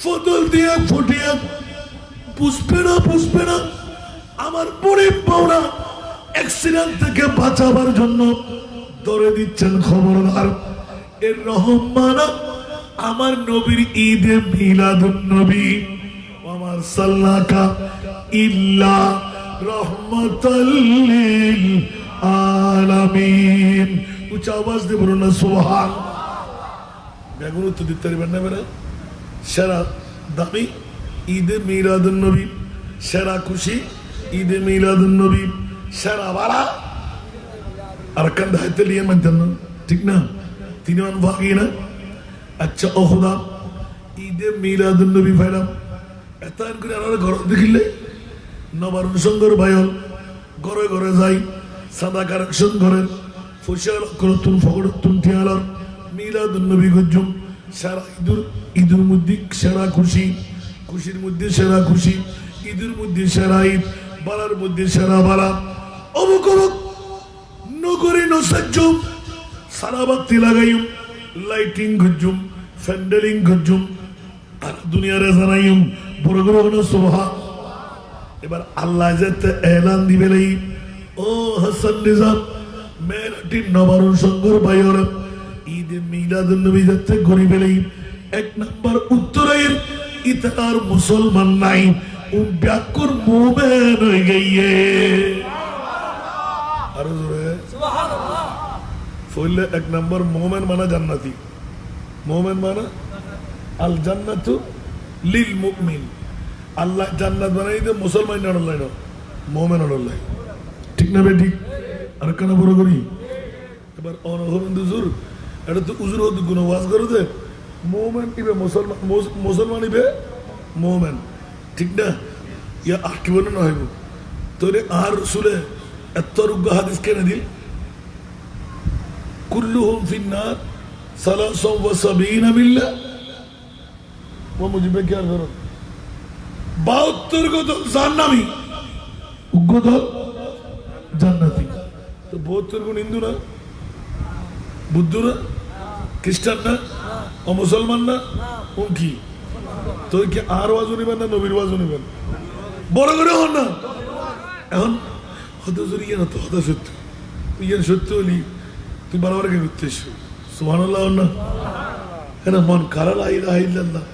ফজল দিয়ে ফুটিয়ে বুঝবে না আমার গরিব মাওলা অ্যাক্সিডেন্ট থেকে বাঁচাবার জন্য ধরে দিচ্ছেন খবরদার এর রহম মানা আমার নবীর ঈদে মিলাদুন নবী আমার সাল্লাকা ইল্লা রাহমাতাল লিল আলামিন উচ্চ আওয়াজ দিয়ে বলুন না সুবহান বেগুন উত্তর দিতে পারবেন না বেরা সেরা দামি ঈদে মিলাদুন নবী সেরা খুশি ঈদে মিলাদুন নবী সেরা বাড়া আর কান দায়িত্ব নিয়ে মানতেন না ঠিক না তিনি মান ভাগি না আচ্ছা ও খোদা ঈদে মিলাদুন নবী ফাইলাম এত করে আর ঘর দেখিলে নবারুণ সংঘর ভাইল ঘরে ঘরে যাই সাদা কারেকশন ঘরের ফুসাল করতুন ফগড়তুন টিয়ালার মিলাদুন নবী গজ্জুম সারা ঈদের মধ্যে সেরা খুশি খুশির মধ্যে সেরা খুশি ঈদের মধ্যে সেরা ঈদ বালার মধ্যে সেরা বালা অমুক অমুক নগরী নসাজ্জুম সারা বাতি লাগাইম লাইটিং গজ্জুম ফ্যান্ডেলিং গজ্জুম আর দুনিয়ারে জানাইম বড় বড় সুবহান এবার আল্লাহ যেতে এলান দিবে নাই ও হাসান নিজাম মেরাটি নবারুণ সংঘর ভাইয়ের ঈদে মিলাদুন নবী যাতে গরিবে নাই এক নাম্বার উত্তরের ইতার মুসলমান নাই ও ব্যাকুর মুমিন হয়ে গিয়ে আর জোরে সুবহানাল্লাহ ফলে এক নাম্বার মুমিন মানে জান্নাতি মুমিন মানে আল জান্নাতু লিল মুমিন আল্লাহ জান্নাত বানাই দে মুসলমান আল্লাহ না মুমিন আল্লাহ ঠিক না বে ঠিক আর কেন বড় করি এবার অনহরন দুজুর এটা তো উজুর হতে গুণ ওয়াজ করে দে মুমিন ইবে মুসলমান ইবে মুমিন ঠিক না ইয়া আকিবন না হইব তোরে আর রাসূলে এত রুগ হাদিস কেন দিল কুল্লুহুম ফিন্নার 73 বিল্লাহ ও মুজিবে কি আর করো 72 গো জান্নামী উগ্গো জান্নাতি তো 72 গুণ হিন্দু না বুদ্ধ না খ্রিস্টান না ও মুসলমান না ও কি তো কি আর ওয়াজ নিবেন না নবীর ওয়াজ নিবেন বড় করে হন না এখন হতে জড়িয়ে না তো হতে সত্য তুই যেন সত্য হলি তুই বারবার কেন উঠতে সুবহানাল্লাহ না কেন মন খারাপ লা ইলাহা ইল্লাল্লাহ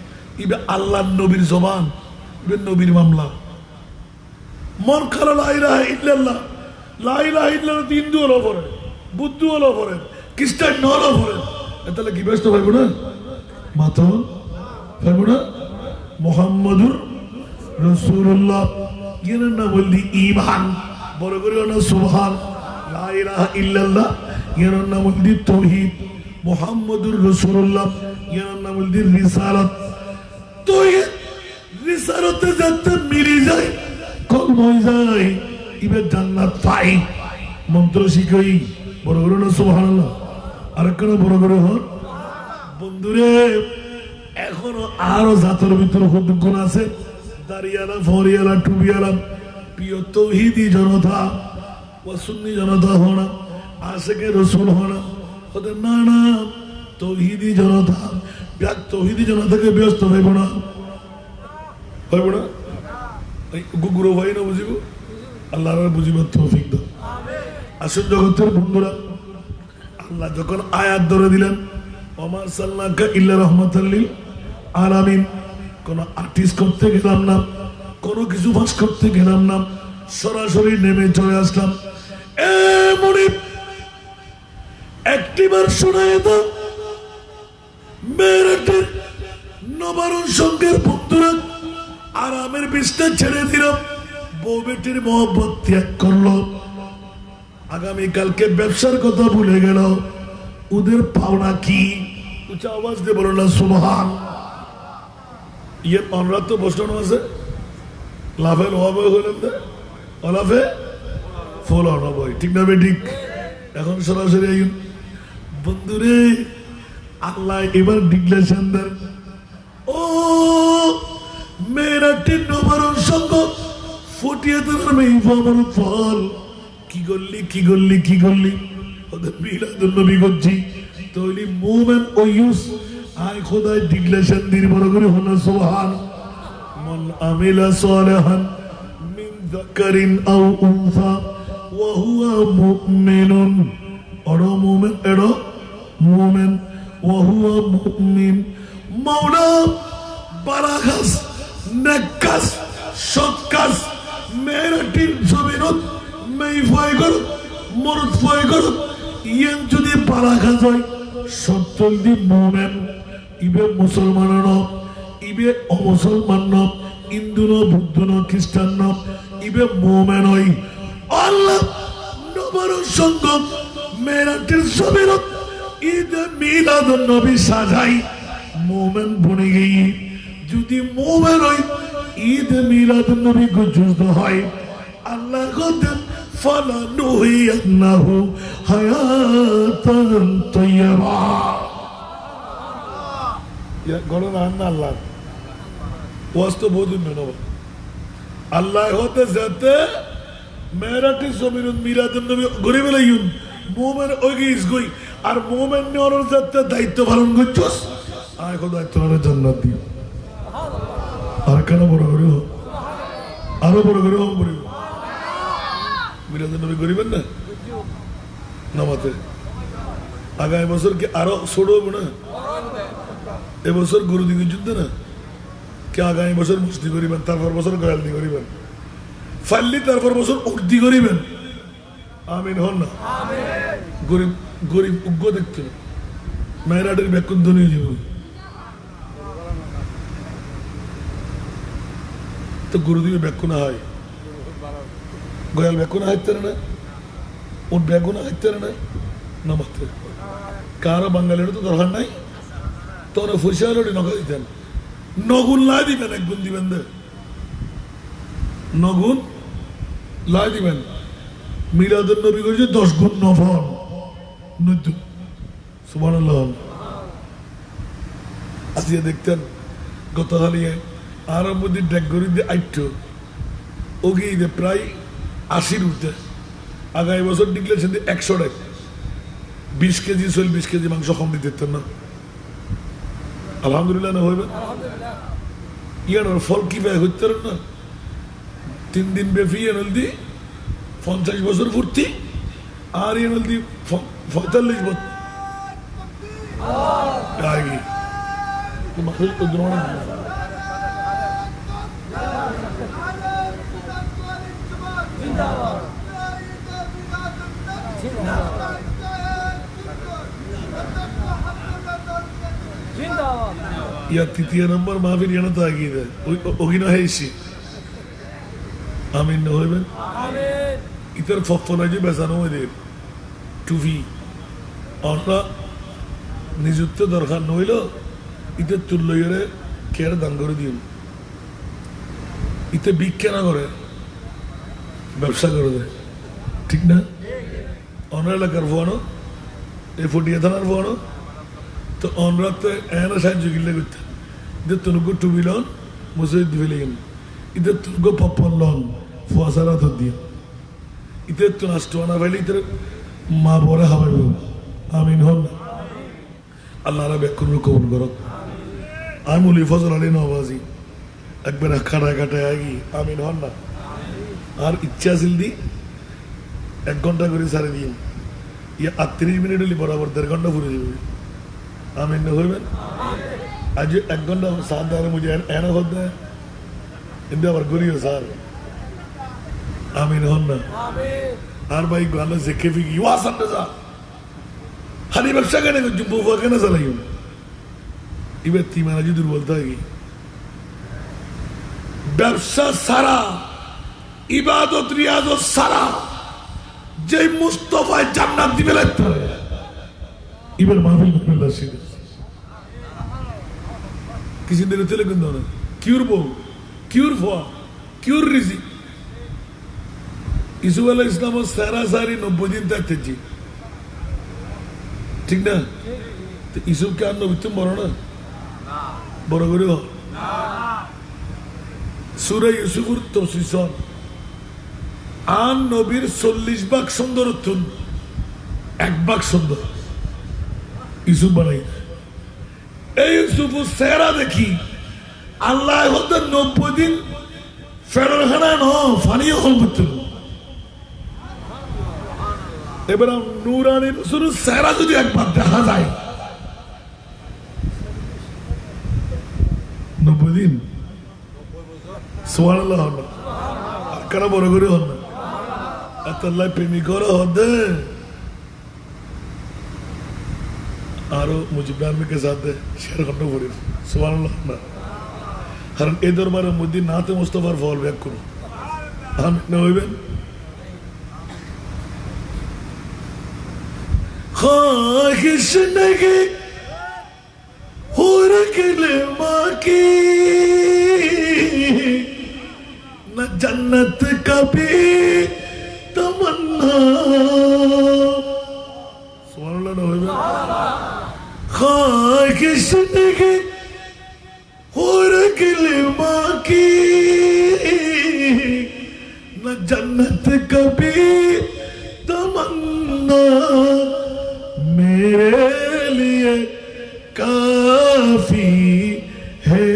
ইবে আল্লাহর নবীর জবান ইবে নবীর মামলা মন খারাপ লা ইলাহা ইল্লাল্লাহ হিন্দু হলো পরে বুদ্ধ হলো পরে খ্রিস্টান হলো পরে তাহলে কি ব্যস্ত পাইব না মাত্র পাইব না মুহাম্মাদুর রাসূলুল্লাহ এর নাম বললি ঈমান বড় করে না সুবহান লা ইলাহা ইল্লাল্লাহ এর নাম বললি তাওহীদ মুহাম্মাদুর রাসূলুল্লাহ ইয়ার নাম হল রিসালাত তো রিসালাতে যাতে মিলি যায় কলম হয়ে যায় ইবে জান্নাত পাই মন্ত্র শিখই বড় বড় না সুবহানাল্লাহ আর কেন বড় বড় হন বন্ধুরে এখনো আরো জাতের ভিতরে কোন আছে দাড়িয়ালা ফরিয়ালা টুবিয়ালা প্রিয় তৌহিদি জনতা ও সুন্নি জনতা হনা আশেকে রসুল হনা ওদের না না তৌহিদি জনতা তৌহিদি জনতাকে ব্যস্ত হইব না গুগুরো ভাই না বুঝিব আল্লাহ বুঝিবার তৌফিক দাও আসল জগতের বন্ধুরা আল্লাহ যখন আয়াত ধরে দিলেন ওমা সাল্লাকা ইল্লা রাহমাতাল লিল আলামিন কোন আর্টিস্ট করতে গেলাম না কোনো কিছু ফাঁস করতে গেলাম না সরাসরি নেমে চলে আসলাম এ মুনিব একটিবার শোনায় দাও মেয়েরাটের নবারণ সঙ্গের বন্ধুরা আরামের বিছনা ছেড়ে দিল বউ বেটির মহব্বত ত্যাগ করলো আগামীকালকে ব্যবসার কথা ভুলে গেল ওদের পাওনা কি উচ্চ আওয়াজ দিয়ে বলো না সুবহান ইয়ে আমরা তো বসানো আছে লাভে লোহাবে হইলেন লাভে ফল বই ঠিক না ঠিক এখন সরাসরি বন্ধুরে আল্লাহ এবার ডিক্লেশন দেন ও মেয়েরাটির নবারণ সঙ্গ ফুটিয়ে তোলার মেয়ে ফল কি করলি কি করলি কি করলি ওদের মিলাদুন নবী করছি তৈলি মুমেন ও ইউস আয় খোদায় ডিক্লেশন দিন বড় করে হলো সুবহান মান আমিলা সালিহান মিন যাকারিন আও উনসা ওয়া হুয়া মুমিনুন ওড়ো মুমিন এড়ো মুমিন ওয়া হুয়া মুমিন মাওলা বারাকাস নেকাস সৎকাস মেরাটির জমিনত মেই ফয় করুক মরদ ফয় করুক ইয়েন যদি বারাকা যায় সত্তর দি মুমিন ইবে মুসলমান ন ইবে অমুসলমান ন হিন্দু ন বুদ্ধ ন খ্রিস্টান ন ইবে মুমিন হই আল্লাহ নবরণ সঙ্গ মেরাটির জমিনত ঈদ মিলাদুন নবী সাজাই মুমিন বনে গই যদি মুমিন হই ঈদ মিলাদুন নবী গুজুজ হয় আল্লাহ কদম ফালানুহিয়ান্নাহু হায়াতান তাইয়্যিবা ইয়া গড় না আল্লাহ ওয়াস্ত বহুদিন মেনব আল্লাহ হতে যেতে মেরাটি জমিনুন মিলাদুন নবী গরিব লাইয়ুন মুমিন ওগিস গই আর মুমিন নর যেতে দায়িত্ব পালন করছস আয় খোদা তোরে জান্নাত দিও আর কেন বড় করে আরো বড় করে হোম করিব মিলাদুন নবী করিবেন না নামাতে আগামী বছর কি আরো ছোট হবে না এবছর গুরু দিকে যুদ্ধ না কি আগামী বছর মুস্তি করিবেন তারপর বছর গয়ালদি করিবেন ফাল্লি তারপর বছর উর্দি করিবেন আমিন হন না গরিব গরিব উগ্র দেখতে মেয়েরাটের ব্যাকুন ধ্বনি যাব তো গুরু দিবে ব্যাকুন হয় গয়াল ব্যাকুন হাইতে না ওর ব্যাগুন হাইতে না নামাতে কারো বাঙালির তো দরকার নাই তোর ফুসিয়ালি নগা দিতেন নগুন লাই দিবেন একগুণ দিবেন দে নগুন লাই দিবেন মিলাদুন নবী করেছে 10 গুণ নফল নদ্দু সুবহানাল্লাহ আজকে দেখতেন গতকালিয়ে আরব মধ্যে ডেকগরি দিয়ে আইট ওগি দে প্রায় 80 উঠতে আগামী বছর ডিক্লেশন দিয়ে 100 টাকা 20 কেজি 20 কেজি মাংস কম দিতে না আলহামদুলিল্লাহ না হইবে ইয়ার ফল কি ভাই হইতে না 3 দিন ব্যাপী এনলদি 50 বছর পূর্তি আর এনলদি 45 বছর আগে মাহফিল তো দ্রোণ জিন্দাবাদ या तृतीय नंबर माहफिल येणं तर आगी ओगी ना हेशी आमीन न होईबेन इतर फफनाची बेसानो मध्ये टुफी আমরা নিযুক্ত দরকার নইল ইতে তুল্যরে কেয়ার দান করে দিন ইতে ভিক্ষা না করে ব্যবসা করে দেয় ঠিক না অন্য এলাকার ফোয়ানো এই ফটিয়া থানার ফোয়ানো তো অনরা তো এনে সাহায্য কিনলে করতে ইদের তুনুকো টুবি লন মসজিদ ফেলে গেল ইদের তুনুকো পপ্পন লন ফুয়াশারা তো দিয়ে ইদের তো নষ্ট না ফেলে ইদের মা বড় হাবাই আমিন হন না আল্লাহরা ব্যাকুর কবুল করো আমি বলি ফজল আলী নবাজি একবার কাটায় কাটায় আগি আমিন হন না আর ইচ্ছা আছিল দি 1 ঘন্টা করে সারে দিন ইয়ে 38 মিনিট হলে বরাবর 1.5 ঘন্টা ফুরে যাবে আমিন না হইবেন আজ 1 ঘন্টা সাত দাঁড়ে মুঝে এনে হত দেয় কিন্তু আবার করিও স্যার আমিন হন না আর ভাই গানা শিখে ফিকি ওয়া সামনে যা খালি ব্যবসা কেন বুফা কেন চালাই এবার তিমানা যদি দুর্বলতা কি ব্যবসা সারা ইবাদত রিয়াজত সারা যে মুস্তফায় জান্নাত দিবে লাগতে এবার মাহফিল করবে সিধা কিছু দিন চলে কিন্তু না কিউর বউ কিউর ফোয়া কিউর রিজি ইসুফ আলাইহিস ইসলাম সারা সারি 90 দিন থাকতেছি ঠিক না তো ইসুফকে আর নবী তুমি বড় না বড় করে সূরা ইউসুফের তফসির আন নবীর 40 ভাগ সুন্দর 1 ভাগ সুন্দর ইউসুফ বানাই এই ইউসুফ সেরা দেখি আল্লাহ হতে 90 দিন ফেরর খানা ন ফানিও হল করছিল এবার নুরানি রসুল সেরা যদি একবার দেখা যায় 90 দিন সুবহানাল্লাহ হল আর কেন বড় করে হল না আল্লাহ প্রেমিক করা হতে আরো মুজিব কে সাথে শেয়ার করতে পারি সুবহানাল্লাহ না কারণ এই দরবারের মধ্যে নাতে মুস্তফার ফল ব্যাক করুন আমিন না হইবেন خواہش نگے ہور کلمہ کی نہ جنت کبھی تمنا سبحان اللہ نہ ہوئے خواہش نگے ہور کلمہ کی نہ جنت کبھی تمنا میرے لیے کافی ہے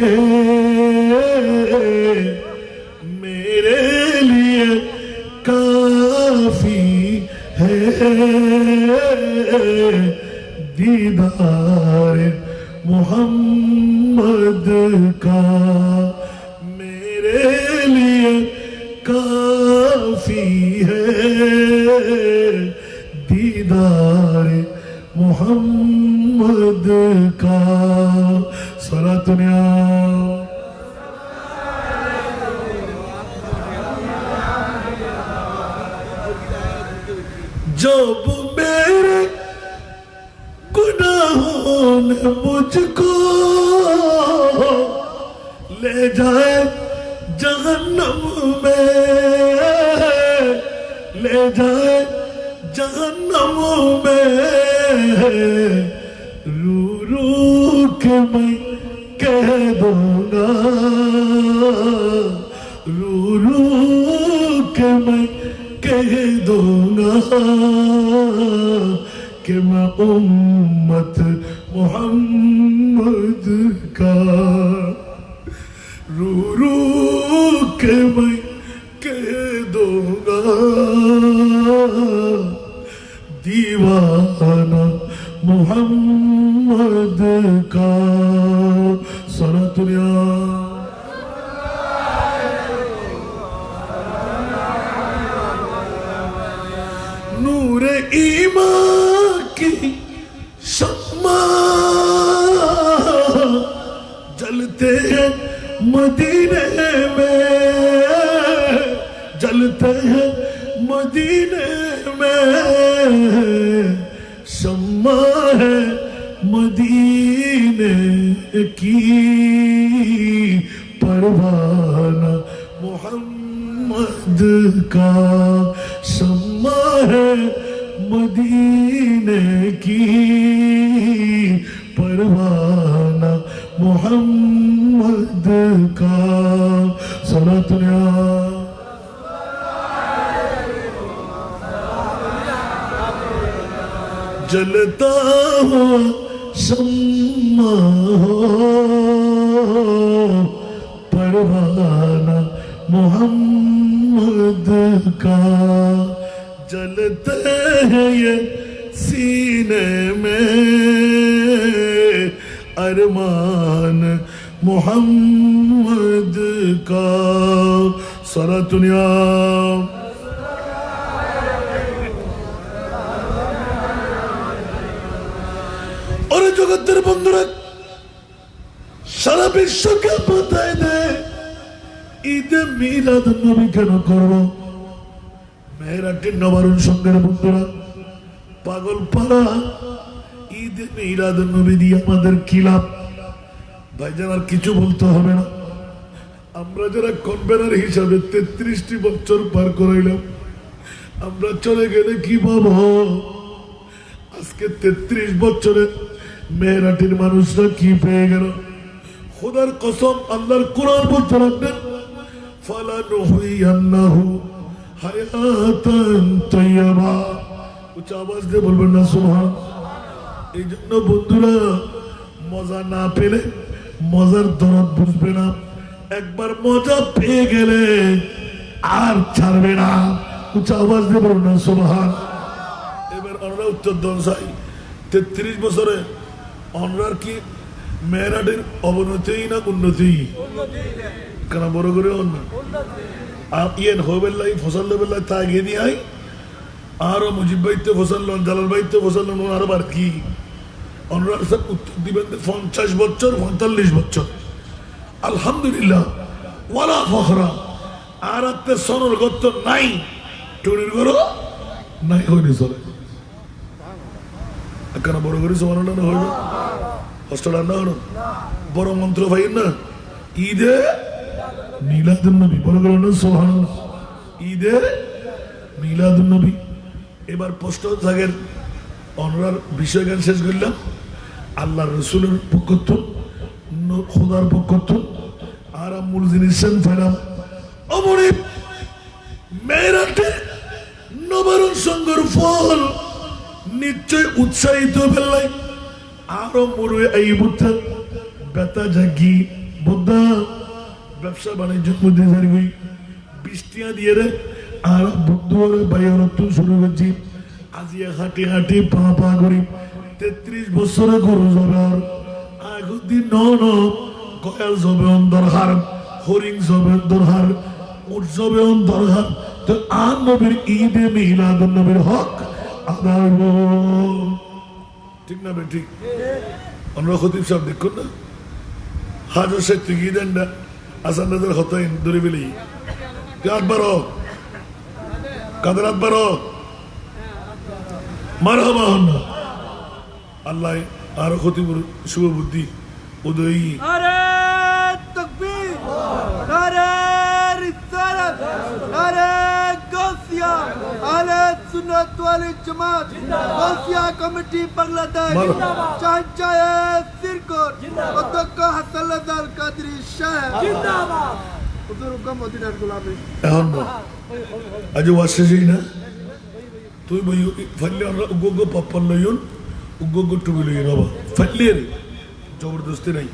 میرے لیے کافی ہے دیدار محمد کا میرے لیے کافی ہے دیدار محمد کا صلاۃ جب میرے گناہوں نے مجھ کو لے جائے جہنم میں لے جائے جہنم میں رو رو کے میں کہہ دوں گا رو رو کے میں کہہ دوں گا کہ میں امت محمد کا رو رو کے میں کہہ دوں گا دیوانہ محمد کا صلاۃ نور ایمان کی شمع جلتے ہیں مدینے میں جلتے ہیں مدینے میں شمع ہے मदीने की परवाना मोहम्मद का शम्मा है मदीने की परवाना मोहम्मद का सलातुल्ला जलता हो शम्मा हो परवाना मोहम्मद का जलते हैं ये सीने में अरमान मोहम्मद का सारा दुनिया और जगतेर बंधुरा सारा विश्व के बताए दे ঈদে মিলাদ নবী কেন করব মেহেরাটির নবারুণ সঙ্গের বন্ধুরা পাগল পাড়া ঈদে মিলাদ নবী দিয়ে আমাদের কি লাভ ভাইজান আর কিছু বলতে হবে না আমরা যারা কনভেনার হিসাবে 33টি বছর পার করাইলাম আমরা চলে গেলে কি পাবো আজকে 33 বছরে মেহেরাটির মানুষরা কি পেয়ে গেল খোদার কসম আল্লাহর কোরআন বলতে রাখবেন ফালানুহিয়ান্নাহু হায়াতান তাইয়্যিবা উচ্চ আওয়াজ দিয়ে বলবেন না সুবহান এই জন্য বন্ধুরা মজা না পেলে মজার দরদ বুঝবে না একবার মজা পেয়ে গেলে আর ছাড়বে না উচ্চ আওয়াজ দিয়ে বলবেন না সুবহান এবার আমরা উত্তর দেন চাই 33 বছরে অনরার কি মেহেরাটের অবনতি না উন্নতি কেন বড় করে ইয়েন হবেল্লাই ফসল লেবেল্লাই তা এগিয়ে দিয়ে আই আরো মুজিব ভাইতে ফসল লন জালাল ভাইতে ফসল লন আরো বার কি অনরার সব উত্তর দিবেন 50 বছর 45 বছর আলহামদুলিল্লাহ ওয়ালা ফখরা আর আত্মে সনর গত নাই টুরির করো নাই হয়নি চলে কেন বড় করে সমান না হইবে কষ্টটা না হলো বড় মন্ত্র ভাই না ঈদে মিলাদুন নবী বড় করে না সুবহানাল্লাহ ঈদে মিলাদুন নবী এবার প্রশ্ন থাকেন অনরার বিষয় জ্ঞান শেষ করলাম আল্লাহর রাসূলের পক্ষ খোদার পক্ষ আর মূল জিনিস ফেরাম অমনি মেহেরাটে নবারুণ সংঘর ফল নিশ্চয় উৎসাহিত ফেললাই আরো মরুয়ে এই বুদ্ধা বেতা জাগি বুদ্ধা ব্যবসা বাণিজ্যের মধ্যে যাই বৃষ্টিয়া দিয়ে রে আর বন্ধুরে বাইরে শুরু করছি আজিয়া হাঁটি হাঁটি পা পা করি 33 বছরে গরু যাবে আর আগদিন ন গয়াল যাবে অন্তরহার হরিং যাবে অন্তরহার উঠ যাবে অন্তরহার তো আর নবীর ঈদে মিলাদুন নবীর হক আদায় ঠিক না ঠিক আমরা খতিব সাহেব দেখুন না হাজার শেখ তুই গিয়ে দেন না আসান নজর হতাইন দূরে বেলি হাত বারো কাদের হাত বারো মারহাবা হন না আল্লাহ আরো খতিবুর শুভ বুদ্ধি উদয়ী নারে তাকবীর নারে রিসালাত নারে গাউসিয়া আহলে সুন্নাত ওয়াল জামাত গাউসিয়া কমিটি বাংলাদেশ চাচায়ে সিরকোট অধ্যক্ষ হাসান লাজার কাদরি সাহেব জিন্দাবাদ উদর হুকুম মদিনার গোলামী এখন আজ ওয়াসেই না তুই বই ফাইলে আমরা উগ্গ পাপ্পান লইন উগ্গ টুবি লইন বাবা ফাইলে জবরদস্তি নাই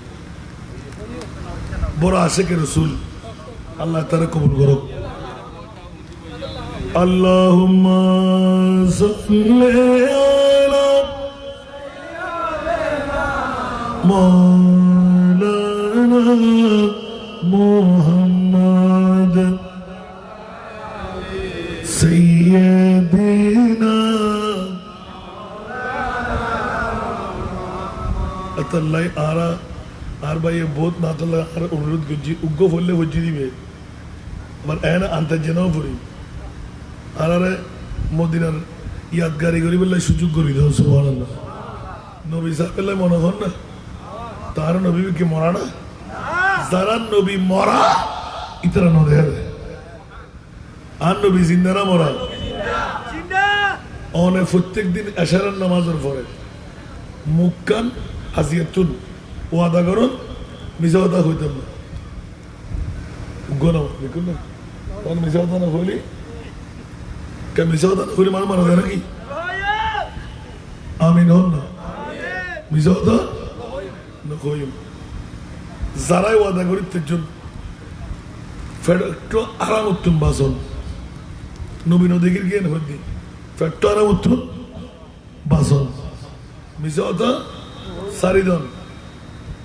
বড় আশেকে রসুল আল্লাহ তারা কবুল করুক আল্লাহুম্মা সাল্লি আলা মাওলানা মুহাম্মদ সাইয়্যিদিনা আতাল্লাই আরা আর ভাই বহুত নাতাল্লাহ আর অনুরোধ করছি উগ্গ ফললে ভজি দিবে আমার এন আনতে জেনাও পড়ি আর আরে মদিনার ইয়াদগারি করি বললে সুযোগ করি দাও সুবহানাল্লাহ নবী সাহেব মনে হন না তার নবী কি মরা না যারা নবী মরা ইতরা ন দেয় আর নবী জিন্দারা মরা অনে প্রত্যেক দিন এশারের নামাজের পরে মুখ কান হাসিয়াতুন ওয়াদা করুন মিশা কথা হইতাম না গোনা দেখুন না কারণ মিশা কথা না হইলি মিশা কথা না হইলে মানুষ মারা যায় নাকি আমিন হন না মিশা কথা না হইম যারাই ওয়াদা করি তেজন একটু আরাম উত্তম বাসন নবীন দিকে গিয়ে হইনি ফেট্টো আরাম উত্তম বাসন মিশা কথা সারিদন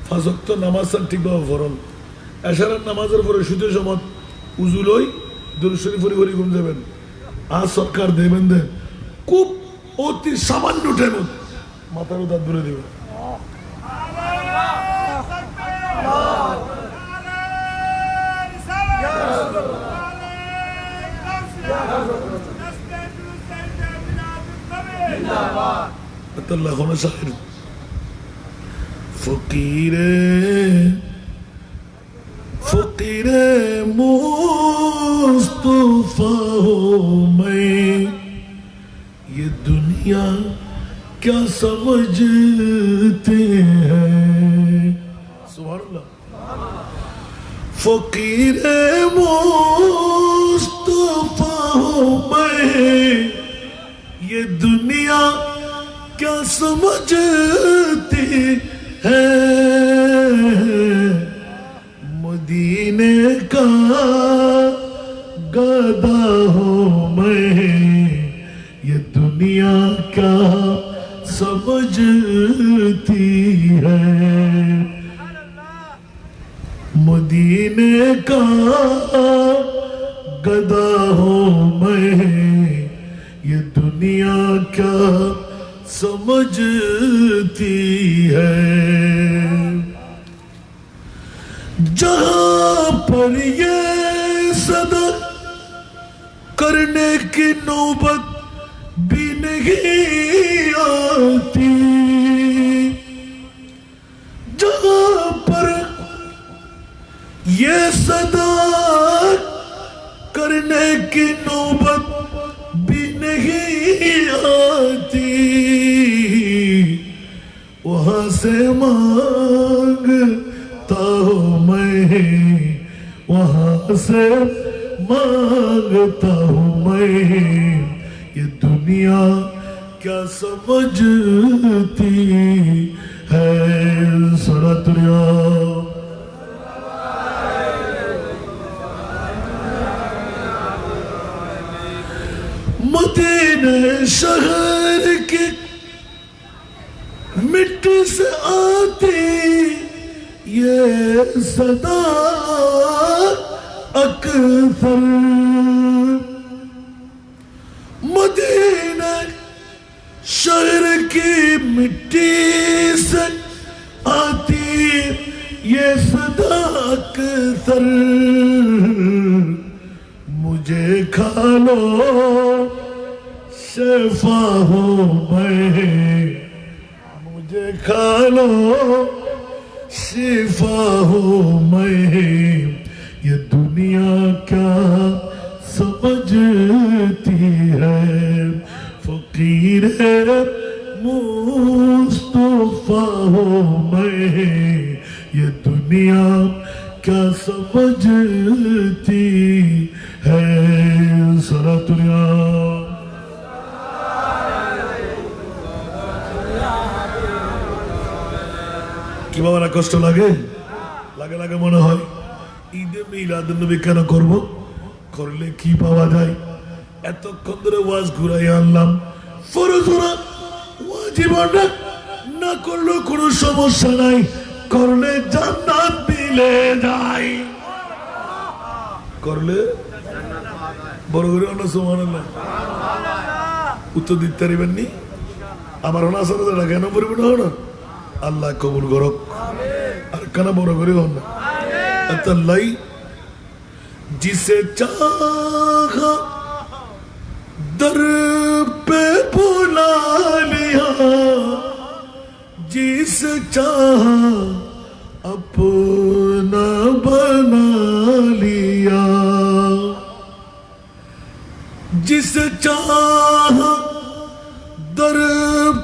ফাঁসক্ত নামাজ ঠিকভাবে ফরন এশারের নামাজের পরে সুদের সময় উজুলই দরুদ শরীফ পড়ি ঘুম যাবেন আর সরকার দেবেন দেন খুব অতি সামান্য টেমন মাথার উদার দূরে দেবে फकीरे मुस्तफा हूँ मैं ये दुनिया क्या समझते हैं सुभान अल्लाह फकीरे मुस्तफा हूँ मैं ये दुनिया क्या समझती है मदीने का गदा हूँ मैं ये दुनिया क्या समझती है मदीने का गदा हूँ मैं ये दुनिया क्या समझती है जहां पर ये सदा करने की नौबत भी नहीं आती जहां पर ये सदा करने की नौबत भी नहीं आती वहां से मांगता हूँ मैं वहां से मांगता हूँ मैं ये दुनिया क्या समझती है सरतरिया मदीने शहर की मिट्टी से आती ये सदा अक्सर मदीने शहर की मिट्टी से आती ये सदा अक्सर मुझे खा लो शिफा हूँ मैं मुझे खा लो शिफा हूँ मैं ये दुनिया क्या समझती है फकीर मुस्तफा हूँ मैं ये दुनिया क्या समझती है सरातुरिया কি বাবা না কষ্ট লাগে লাগে লাগে মনে হয় ঈদে মিলাদুন নবী কেন করব করলে কি পাওয়া যায় এতক্ষণ ধরে ওয়াজ ঘুরাই আনলাম ফরজ ওয়াজিব না করলে কোনো সমস্যা নাই করলে জান্নাত মিলে যায় করলে বড় করে অন্য সুবহানাল্লাহ উত্তর দিতে পারবেন নি আমার হনা সাথে কেন পরিপূর্ণ হলো আল্লাহ কবুল করুক আর কেন বড় করে হন না अतल्लाई जिसे चाहा दर पे बुला लिया جس چاہا اپنا بنا لیا جس چاہا در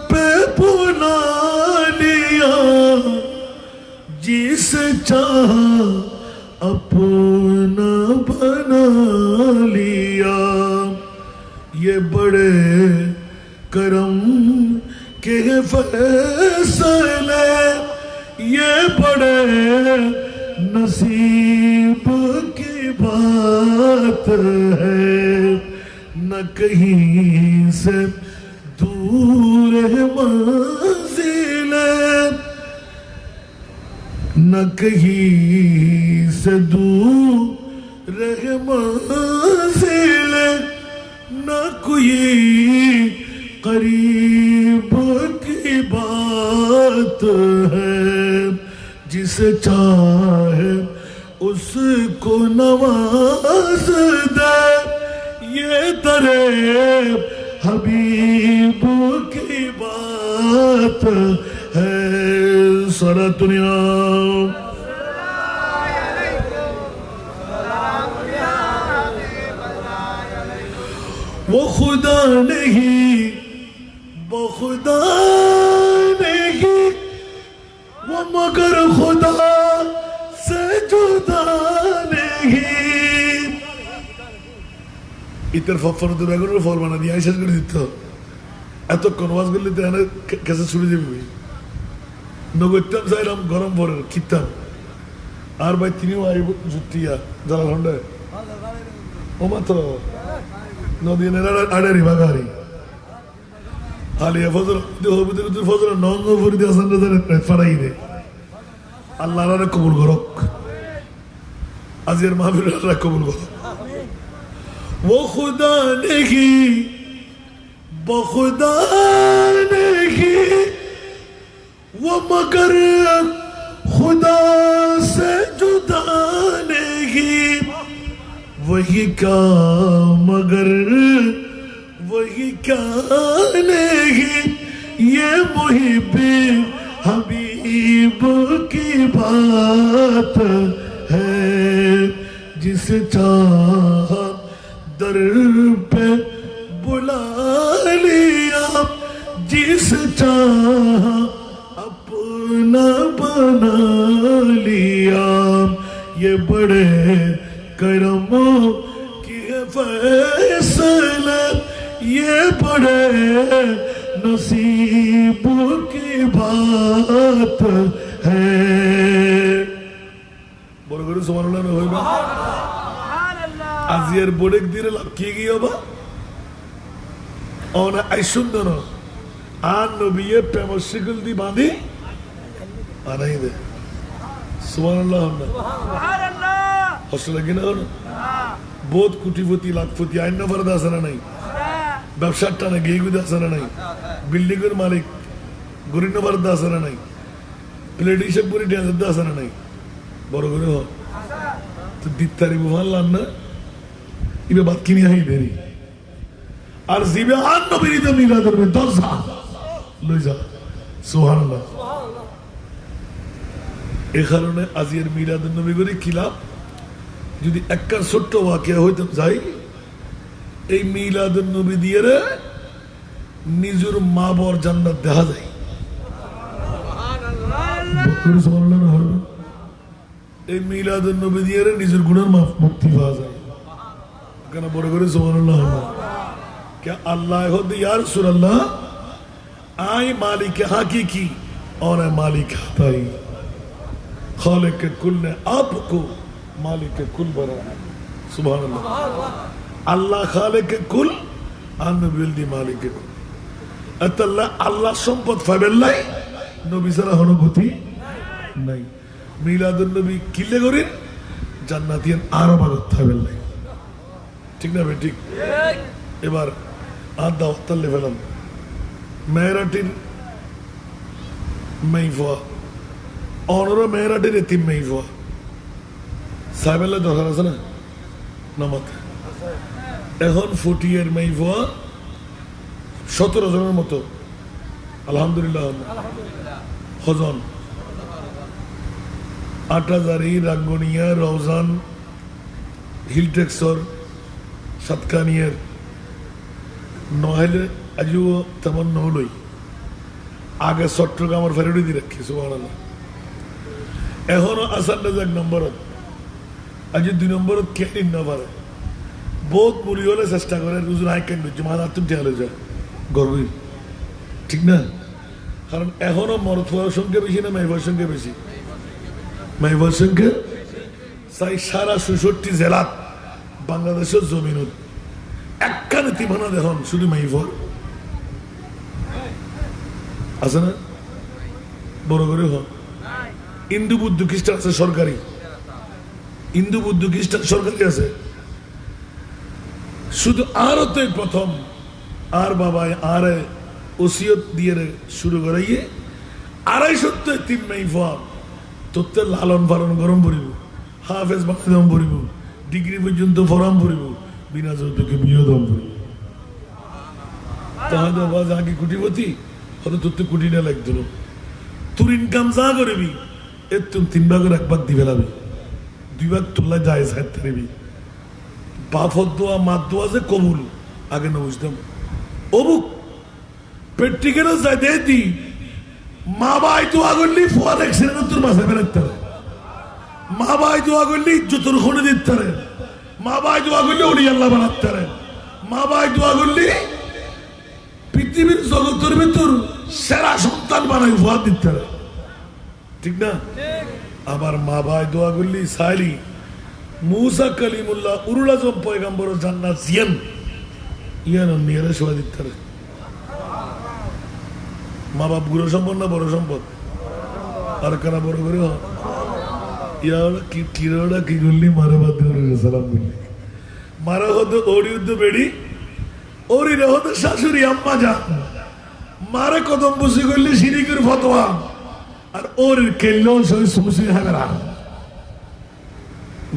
پہ بلا لیا جس چاہا اپنا بنا لیا یہ بڑے کرم کے فیصلے یہ بڑے نصیب کی بات ہے نہ کہیں سے دور منزل نہ کہیں سے دور منزل نہ کوئی قریب کی بات ہے جسے چاہے اس کو نواز دے یہ درے حبیب کی بات ہے سارا دنیا وہ خدا نہیں بخدا نہیں وہ مگر خدا سے جدا نہیں ইতার ফফরতে বেগুনের ফল বানা দিয়ে শেষ করে দিত এত কনভাস করলে তো এনে কেসে ছুড়ে যাবি নগরতাম চাইলাম গরম পরে খিতাম আর ভাই তিনিও আইব জুতিয়া জ্বালা ঠান্ডা ও মাত্র নদীনের আড়ারি বাগারি আলিয়া ফজর ফজর নঙ্গ ফুরি দিয়ে আসান ফাড়াই দে আল্লাহ কবুল করক আজের মাহফিল আল্লাহ কবুল করক وہ خدا نہیں بخدا نہیں وہ مگر خدا سے جدا نہیں وہی کا مگر وہی کا نہیں یہ محب حبیب کی بات ہے جس چاہا در پہ بلا لیا جس چاہا اپنا بنا لیا یہ بڑے کرموں کی فیصلے یہ بڑے نصیب کی بات ہے بولو کرو سبحان اللہ نہ ہوئے گا আজিয়ার বোর্ডে দিলে লাভ কি গিয়ে বা অনা আইসুন না আর নবিয়ে প্রেম শিকল দি বাঁধি আনাই দে সুবহানাল্লাহ সুবহানাল্লাহ হসলে কিনা হলো বহুত কোটিপতি লাখপতি আইন ফরদা আছে না নাই ব্যবসার টানে গিয়ে গুদা আছে না নাই বিল্ডিং এর মালিক গরিব ফরদা আছে না নাই প্লেট হিসেব করে টিয়া আছে না নাই বড় করে হ তো দিত্তারি বুঝাল্লাম না ইবে বাদ কিনে হাই দেরি আর জিবে আন নবীর তো মিলাদের মে 10 সাল লই যা সুবহানাল্লাহ এই কারণে আজির মিলাদুন নবী করে খিলাফ যদি একটা ছোট্ট ওয়াকিয়া হইতে যাই এই মিলাদুন নবী দিয়ে রে নিজের মা বর জান্নাত দেখা যায় সুবহানাল্লাহ সুবহানাল্লাহ এই মিলাদুন নবী দিয়ে রে নিজের গুনাহ মাফ মুক্তি পাওয়া যায় কেন বড় করে সুবহানাল্লাহ क्या अल्लाह खुद या रसूल अल्लाह आए मालिक हकीकी और मालिक हताई खालिक कुल ने आपको मालिक कुल बनाया सुभान अल्लाह अल्लाह खालिक कुल अन बिल्दी मालिक कुल अतल्ला अल्लाह संपद फाबेल्लाई नबी सारा अनुभूति नहीं मिलादुन नबी किले करें জান্নাতিয়ান আরো ভাগত ফাবেল্লাই ঠিক না ভাই ঠিক এবার আদা হত্তালে ফেলাম মেয়েরাটির মেইফা অনর মেয়েরাটির এতিম মেইফা সাহেবেল্লা দরকার আছে না নামাত এখন ফুটিয়ের মেইফা 17 জনের মতো আলহামদুলিল্লাহ হজন আটাজারি রাঙ্গনিয়া রওজান হিলটেক্সর সাতকানিয়ার নহলে আজও তেমন নহলই আগে চট্টগ্রামের ফেরুড়ি দিয়ে রাখি সুবহানাল্লাহ এখনো আসার না এক নম্বরত আজ 2 নম্বরত কে 3 নম্বরে বহুত মুড়ি হলে চেষ্টা করে রুজুর হাই কেন জমা তুমি ঠেলে যায় গর্বই ঠিক না কারণ এখনো মরফুয়ার সংখ্যা বেশি না মাইফার সংখ্যা বেশি মাইফার সংখ্যা তাই সারা 66 জেলাত বাংলাদেশের জমিনত একখানে তিমানা দেখুন শুধু মাইফর আছে না বড় করে হোক হিন্দু বুদ্ধ খ্রিস্টান আছে সরকারি হিন্দু বুদ্ধ খ্রিস্টান সরকারি আছে শুধু আরো তো প্রথম আর বাবায় আর ওসিয়ত দিয়ে শুরু করাইয়ে 250 মাইফা তোতে লালন পালন গরম পড়িব হাফেজ বাকিদম পড়িব ডিগ্রি পর্যন্ত ফরাম পড়িব বিনা যৌতুকে বিয়ে দম পড়িব তাহলে আওয়াজ আগে কোটিপতি হয়তো তোর তো কোটি না লাগতো তোর ইনকাম যা করবি এর তুমি 3 ভাগের 1 ভাগ দিবে লাগবে 2 ভাগ তোলা যায় সাথে দিবি বাফত দোয়া মাত দোয়া যে কবুল আগে না বুঝতাম অবুক পেট্রিকেরও যায় দে দি মা বাই দোয়া করলি ফোয়ার অ্যাক্সিডেন্ট তোর মাসে বেরোতে পারে মা বাই দোয়া করলি জুতোর খুনে দিতে পারে মা বাই দোয়া করলি ওড়ি আল্লাহ বানাতে পারে মা বাই দোয়া করলি পৃথিবীর জগতের ভিতর সেরা সন্তান বানাই ফোয়ার দিতে পারে ঠিক না আবার মা বাই দোয়া করলি সাইলি মুসা কালিমুল্লাহ উরুল আজম পয়গম্বর জান্নাত জিয়ান ইয়ান নিয়ারে শোয়া দিতে পারে মা বাপ গুরু সম্পদ না বড় সম্পদ আর কারা বড় করে ইয়ারা কি কিরোড়া কি গুল্লি মারে বাদ সালাম গুল্লি মারা হতো ওড়ি উদ্দ বেড়ি ওরি রে হতো শাশুড়ি আম্মা যান মারে কদম বসে করলি শিরিকের ফতোয়া আর ওর কেল্লো সই সুমসি হবে না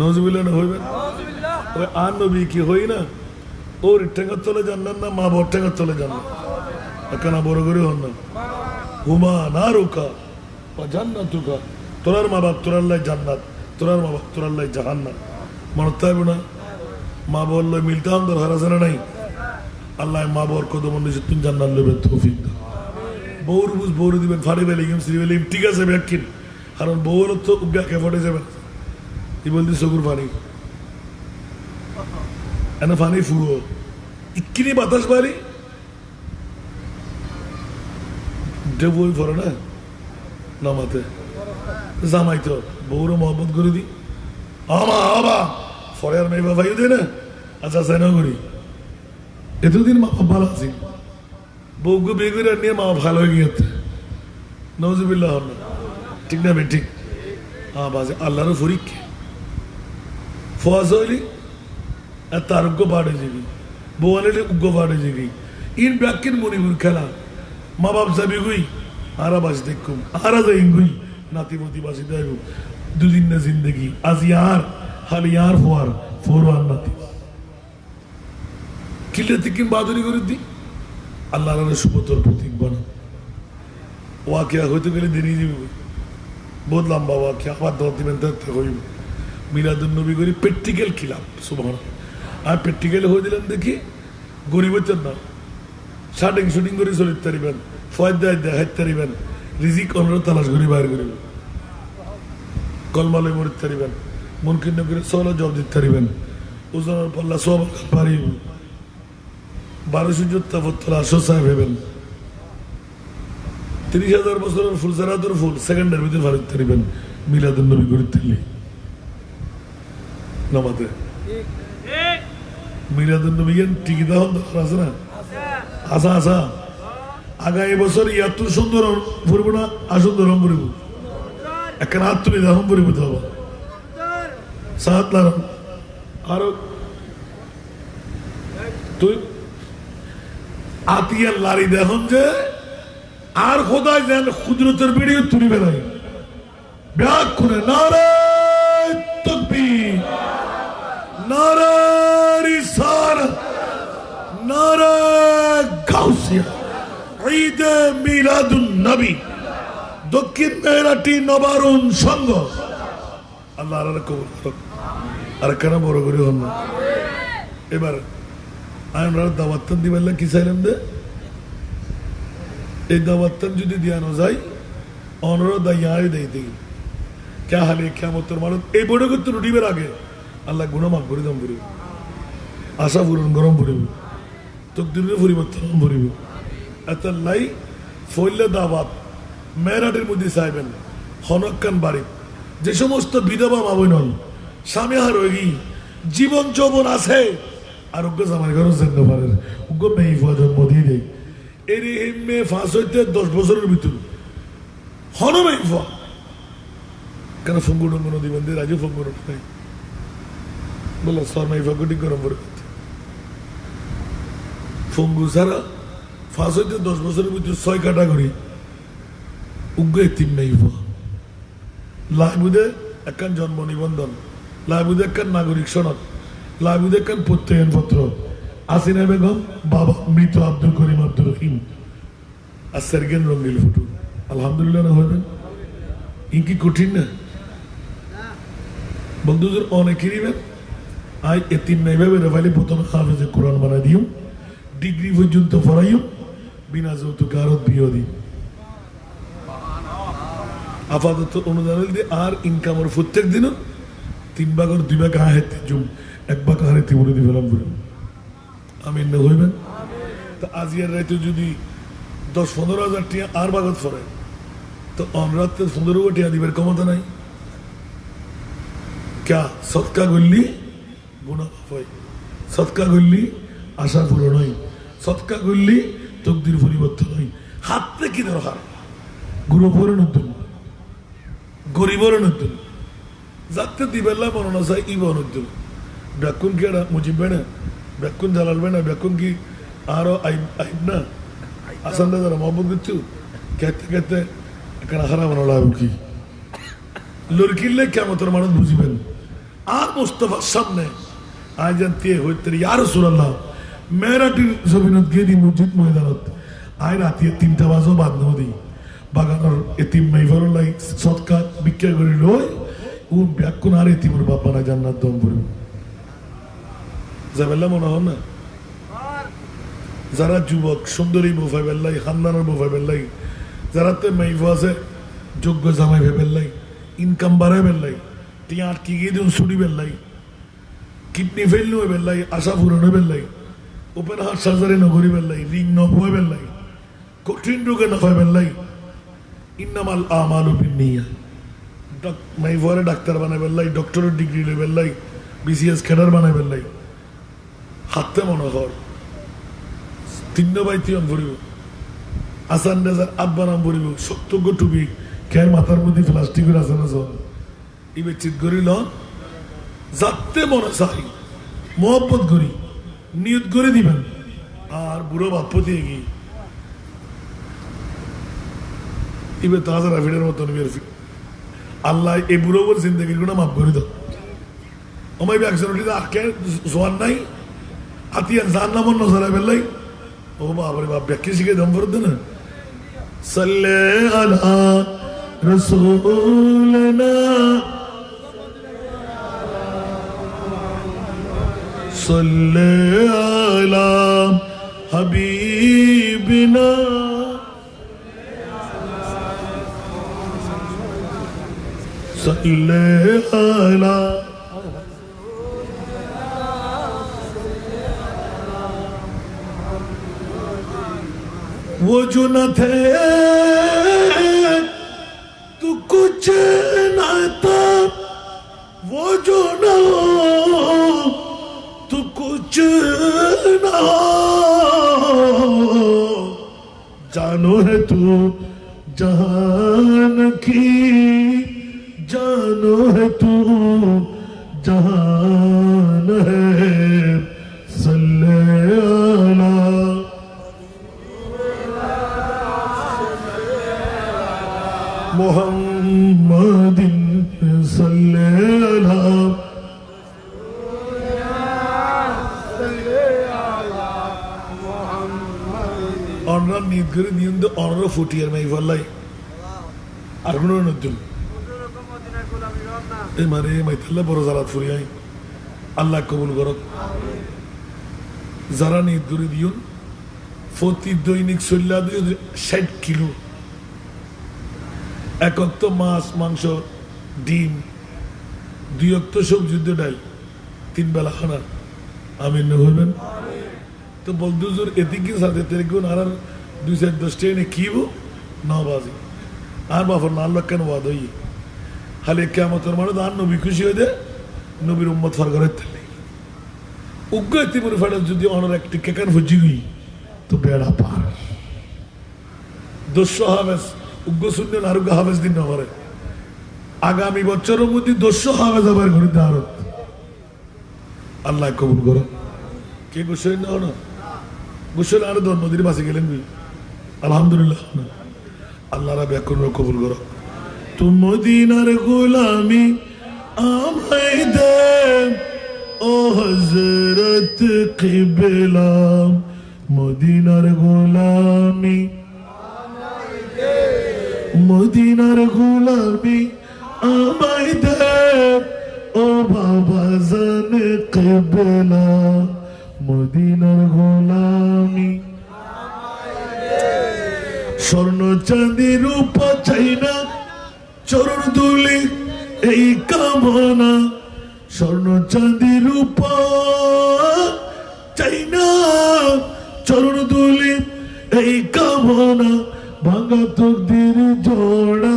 নজবিল্লাহ না হইবে ওই আর নবী কি হই না ওর ঠেঙ্গার তলে জানলেন না মা বর ঠেঙ্গার তলে জানলেন কেন বড় করে হন না হুমা না রুকা বা জান্নাতুকা তোরার মা বাপ তোরার লাই জান্নাত তোরার মা বাপ তোরার লাই জাহান্নাত মনে থাকবে না মা বললে মিলতে হন দরকার আছে না নাই আল্লাহ মা বর কদম নিচে তুমি জান্নাত নেবে তৌফিক দাও বউর বুঝ বউর দিবেন ফাড়ি বেলিম শ্রী বেলিম ঠিক আছে ব্যাকিন কারণ বউর তো উজ্ঞাকে ফটে যাবেন কি বলছি চকুর পানি এনে পানি ফুরো ইকিনি বাতাস বাড়ি বই পড়ে না নামাতে জামাই তো বউরও মহব্বত করে দি আমা আবা ফরে আর মেয়ে বাবাইও দে না আচ্ছা সাইনা করি এতদিন মা বাপ ভালো আছি বউকে বিয়ে করে নিয়ে মা ভালো হয়ে গিয়েছে নজবিল্লাহ হল ঠিক না ঠিক বাজে আল্লাহরও ফরিক ফোয়াজ হইলি আর তার উগ্র পাড়ে যাবি বউ আনলে উগ্র পাড়ে যাবি ইন ব্যাকিন মণিপুর খেলা মা বাপ যাবি গুই আরা বাসি দেখুম আরা যাই গুই নাতিমতি বাসি দেখুম দুদিন না জিন্দগি আজ ইয়ার হাল ইয়ার ফোয়ার ফোর আর নাতি কিলে তিকিন বাদুরি করে দি আল্লাহ সুপতর প্রতীক বানা ওয়াকিয়া হইতে গেলে দেরি যাবি বহুত লম্বা ওয়াকিয়া আবার 10 দিন হইব মিলাদুন নবী করি প্র্যাকটিক্যাল খিলাফ সুবহানাল্লাহ আর প্র্যাকটিক্যাল হয়ে দিলেন দেখি গরিবের না শার্টিং শুটিং করে চলিতে পারিবেন ফয়দা দেখাইতে পারিবেন রিজিক অনুরোধ তালাশ করি বাইর করিবেন কলমালয় মরিতে পারিবেন মন কিন্ন করে সহলে জব দিতে পারিবেন ওজনের পাল্লা সব পারিব 1200 জোত্তা ফতলা সাহেব হইবেন 30,000 বছরের ফুল জারাতুর ফুল সেকেন্ডের ভিতরে ফারিতে পারিবেন মিলাদুন নবী করিতে নামাতে মিলাদুন নবী টিকি দাহন আছে না আসা আসা আগামী বছর ৭২ সুন্দর ফুরব না আসুন্দর ফুরব একখানে হাত তুলে দাহন ফুরিব তো হবে সাত লাগান আরো তুই আতিয়ার লারি দেখুন যে আর খোদায় যেন কুদরতের ভিডিও তুলিবে নাই ব্যাগ করে নারায়ে তাকবীর নারায়ে রিসালাত নারায়ে গাউসিয়া ঈদে মিলাদুন নবী দক্ষিণ মেহরাটি নবারুণ সংঘ আল্লাহ আর কবুল করুক আর কেন বড় করে হল না এবার আমরা দাওয়াত দিবেন কি চাইলাম দে এই দাওয়াত যদি দিয়ানো যায় অনুরোধ দাই দেই দিই কে হালে কেমন মানুষ এই বড় করতে রুটিবের আগে আল্লাহ গুণা মাফ করে দাম করিব আশা পূরণ গরম পড়িব তকদিরের পরিবর্তন পড়িব এত লাই ফইলে দাওয়াত মেয়েরাটের মধ্যে চাইবেন হনকান বাড়ি যে সমস্ত বিধবা মা বোন স্বামী হার জীবন যৌবন আছে আর উগ্র জামাই ঘর জানতে পারেন উগ্র মেয়ে জন্ম দিয়ে দেয় এর মেয়ে ফাঁস হইতে 10 বছরের ভিতর হন মেয়ে ফা কেন ফঙ্গু টঙ্গুনো দিবেন দিয়ে রাজু ফঙ্গু নাই বললো সর মাই ফাঁকুটি গরম করে ফঙ্গু ছাড়া ফাঁস হইতে 10 বছরের ভিতর 6 ক্যাটাগরি উগ্র এতিম নাই ফা লাইবুদে একখান জন্ম নিবন্ধন লাইবুদে একখান নাগরিক সনদ লাইবুদে একখান প্রত্যয়ন পত্র আসিনা বেগম বাবা মৃত আব্দুল করিম আব্দুল রহিম আর সেরগেন রঙ্গিল ফুটু আলহামদুলিল্লাহ না হইবেন ইনকি কঠিন না বন্ধুদের অনেকেরই আই এতিম নাই ভাবে রেফাইলে প্রথমে হাফেজে কোরআন বানাই দিও ডিগ্রি পর্যন্ত পড়াইও বিনা যৌতুকে আরত বিয়ে দিই আপাতত অনুদান দিয়ে আর ইনকামের প্রত্যেক দিন 3 ভাগের 2 ভাগ আহেতে জুম 1 ভাগ আহেতে বলে দি ফেলাম বলে আমিন না হইবেন তো আজিয়ার রাইতে যদি 10-15 হাজার টিয়া আর ভাগত ফরে তো অনরাতে 15 টিয়া দিবার ক্ষমতা নাই क्या সদকা করলি গুনাহ হয় সদকা করলি আশা পূরণ হয় সদকা করলি তকদির পরিবর্তন হয় হাতে কি দরকার গুরু পরে নতুন গরিবর নতুন যাতে দিবেলা মনে চাই ইব নতুন ব্যাকুন কি মুজিব বেড়ে ব্যাকুন জালাল বেড়ে ব্যাকুন কি আরো আইব না আসান যারা মহব্বত করছু খেতে খেতে এখানে হারাম লাভ কি লড়কিলে কেমন মানুষ বুঝিবেন আর মুস্তফার সামনে আজ জানতে হইতে আর সুরাল্লাহ মেয়েরাটির জমিনত গিয়ে দিই মসজিদ ময়দানত আয় রাতে 3টা বাজও বাদ নদী বাগানোর এতিম মাইভার লাই সৎকা ভিক্ষা করে লই ও ব্যাকুন আর এতিমের বাপ বানায় জান্নাত দম পড়বে যাবেল্লা মনে হন না যারা যুবক সুন্দরী বোফাই বেল্লাই খানদানের বোফাই বেল্লাই যারা তে মাইফ আছে যোগ্য জামাই ভেবেল্লাই ইনকাম বাড়াই বেল্লাই টিয়া আটকে গিয়ে দিন ছুটি বেল্লাই কিডনি ফেল নয় বেল্লাই আশা পূরণ বেল্লাই ওপেন হার্ট সার্জারি নগরী বেল্লাই রিং নয় বেল্লাই কঠিন রোগে নফাই বেল্লাই ইন্নামাল আমালু বিন্নিয়া মাইফরে ডাক্তার বানাই বেল্লাই ডক্টরের ডিগ্রি লই বেল্লাই বিসিএস ক্যাডার বানাই বেল্লাই হাতে মনে হয় 3 বাই 3 ভরিব আসান রেজার আব্বা নাম ভরিব সত্যজ্ঞ টুপি খেয়ে মাথার মধ্যে প্লাস্টিকের আছে না সব ইবে চিত করিল যাতে মনে চাই মোহব্বত করি নিয়ত করে দিবেন আর বুড়ো বাপ্প দিয়ে গিয়ে ইবে তাজা রাফিডের মতন আল্লাহ এই বুড়ো বল জিন্দগির গুণা মাফ করে দাও আমায় অ্যাক্সিডেন্টে আটকে জোয়ান নাই আতিয়ান জান নামন নজরা বেলাই ও বাবারে বাপ ব্যাখ্যা শিখে দম করে দেন সাল্লে আলা রাসূলিনা সাল্লে আলা হাবিবিনা সাল্লে আলা वो जो न थे तो कुछ न था वो जो न हो तो कुछ न हो जानो है तू जहान की जानो है तू जहान है सल्ले अला মুহাম্মাদিন সাল্লাল্লাহু অনরা নিদ করে নিয়ন্দ অনরা ফুটিয়ার মাই ভাল্লাই আর কোনো নতুন এই মানে মাইতাল্লা বড় জারাত ফুরিয়াই আল্লাহ কবুল করক যারা নির্দরি দিও প্রতি দৈনিক 60 কিলো এক অক্ত মাছ মাংস ডিম 2 অক্ত সবজি ডাল 3 বেলা খানা আমিন হইবেন তো বলতো জোর এদিকে সাথে তেরগুন আর 2-10 ট্রেনে কিব 9 বাজে আর বাফর না আল্লাহ কেন ওয়াদ হই খালি কিয়ামতের মানে আর নবী খুশি হয়ে দে নবীর উম্মত ফারগরের তেলে উগ্র তিমুর ফাড়া যদি অনার একটি কেকান ফুজি গই তো বেড়া পার 200 হাফেজ উগ্র শুনলেন আর হাফেজ দিন না পারে আগামী বছরের মধ্যে 200 হাফেজ আবার ঘুরে দাঁড়ত আল্লাহ কবুল করো কে গোসল না হলো গোসল আর নদীর পাশে গেলেন আলহামদুলিল্লাহ আল্লাহ রাব এখন কবুল করো তুম মদিনার গোলামি আমায় দে ও হযরত কিবলা মদিনার গোলামি মদিনার গোলামি আমায় দে ও বাবা জানে কিবলা মদিনার গোলামি স্বর্ণ চাঁদি রূপা চাই না চরণ দুলি এই কামনা স্বর্ণ চাঁদি রূপা চাই না চরণ দুলি এই কামনা ভাঙা তকদির জোড়া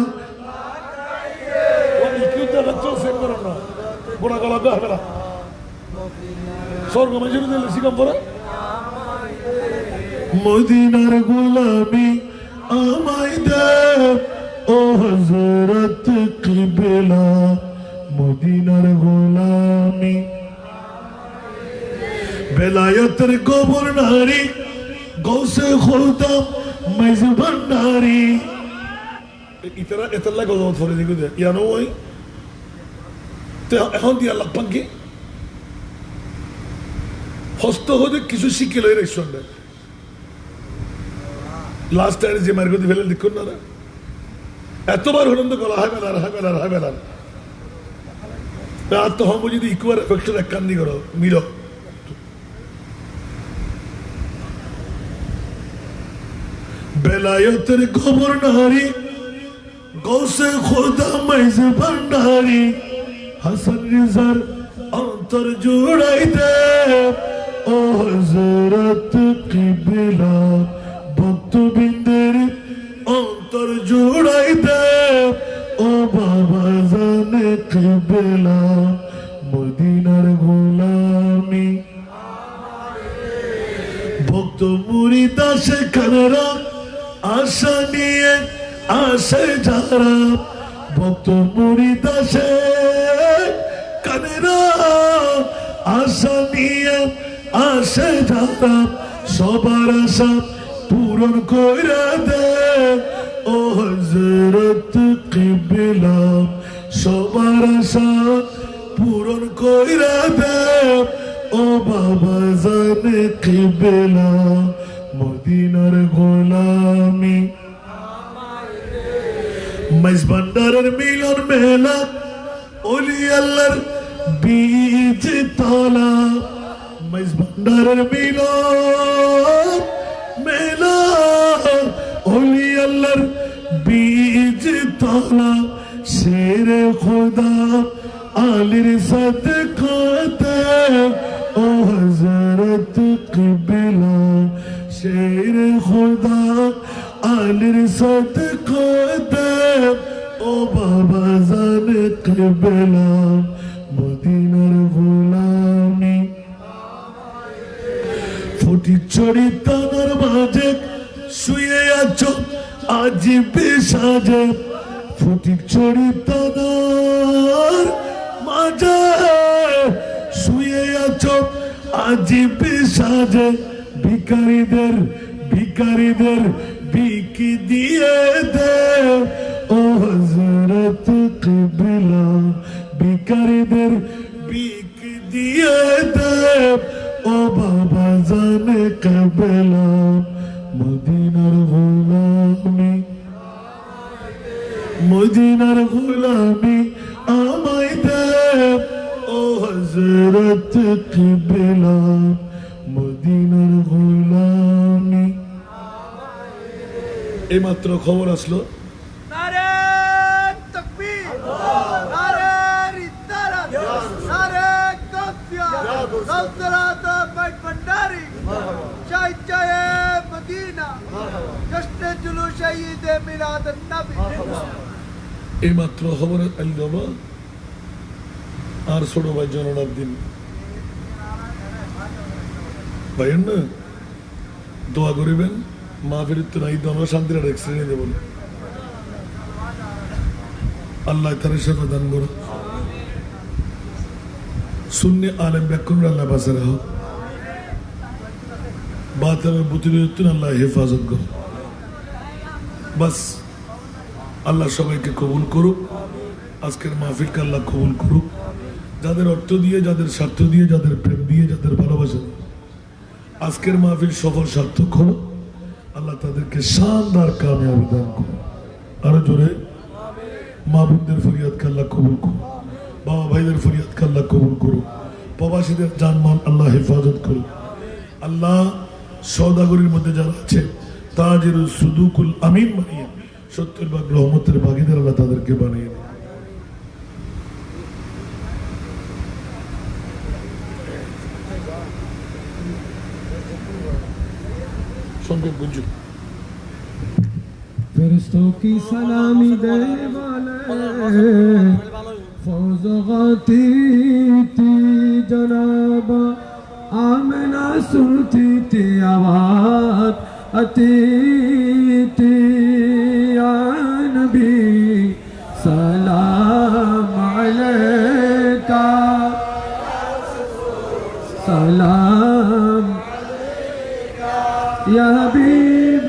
মদিনার গোলামি আমায় দে ও হযরত কিবলা মদিনার গোলামি বেলায়েতের গভর্নরি গৌসে খোদা মেজবান নারী ইতরা এতলা গজত ফরে দিগু দে ইয়ানো ওই তে এখন দিয়া লাগবান কি হস্ত হতে কিছু শিখিল এই রেস্টুরেন্টে লাস্ট টাইম যে মার্গতি ফেলে দেখুন না এতবার হলেন তো গলা হাই বেলার আর তো হম যদি ইকুয়ার এফেক্টের এক কান্দি করো মিল বেলায়েতের গভর্নরি গৌসে খোদা মাইজে ভান্ডারি হাসান রিজার অন্তর জুড়াই দে ও হযরত কিবলা ভক্তবৃন্দের অন্তর জুড়াই দে ও বাবা জানে কিবলা মদিনার গোলামি ভক্ত মুরিদ আসে কারা আশা নিয়ে আসে যারা ভক্ত মুরিদ আসে কারা আশা নিয়ে আসে যারা সবার আশা পূরণ কইরা দে ও হযরত কিবলা সবার আশা পূরণ কইরা দে ও বাবা জানে কিবলা মদিনার গোলামি মাইজ ভান্ডারের মিলন মেলা ওলি আল্লাহর বীজ তলা মাইজ ভান্ডারের মিলন মেলা ওলি আল্লাহর বীজ তলা শেরে খোদা আলীর সদকাতে ও হযরত কিবলা শেরে খোদা আলীর সদকাতে ও বাবা জানে কিবলা মদিনার গোলামি ফুটি চড়ি তানার মাঝে শুয়ে আছো আজি বেসাজে ফুটি চড়ি তানার মাঝে শুয়ে আছো আজি বেসাজে ভিখারিদের বিকি দিয়ে দে ও হযরত কিবলা ভিখারিদের বিকি দিয়ে দে ও বাবা জানে কিবলা মদিনার গোলামি মদিনার গোলামি আমায় দে ও হযরত কিবলা মদিনার গোলামি। এইমাত্র খবর আসলো নারে তাকবীর, নারে রিসালাত, নারে গাউসিয়া, গাউসরাত বাইট ভান্ডারী, শাহজায়ে মদিনা, জশ্নে জুলুস ঈদ মিলাদ নবী। এইমাত্র খবর আইল আর ছোট ভাই জননার দিন ভাইয়ের না দোয়া করিবেন মাহফিলের তো নাই আমরা শান্তির আর শ্রেণী দেব আল্লাহ তার সাথে দান করো শূন্য আলেম ব্যাকুণ আল্লাহ বাসে রাখো বাতিলের বুতির আল্লাহ হেফাজত করো বাস আল্লাহ সবাইকে কবুল করুক আজকের মাহফিলকে আল্লাহ কবুল করুক যাদের অর্থ দিয়ে যাদের স্বার্থ দিয়ে যাদের প্রেম দিয়ে যাদের ভালোবাসা আজকের মাহফিল সফল সার্থক হলো আল্লাহ তাদেরকে শানদার কামিয়াবি দান করুন আরো জোরে মা বোনদের ফরিয়াদকে আল্লাহ কবুল করুন বাবা ভাইদের ফরিয়াদকে আল্লাহ কবুল করুন প্রবাসীদের জানমাল আল্লাহ হেফাজত করুন আল্লাহ সওদাগরীর মধ্যে যারা আছে তাজের সুদুকুল আমিন বানিয়ে 70 ভাগ রহমতের ভাগীদার আল্লাহ তাদেরকে বানিয়ে দেন फरिश्तों की सलामी देने वाले फौज़-ओ-गाती थी जनाब आमिना सुनती थी आवाज़ आती थी या नबी सलाम अलैका सलाम या हबीब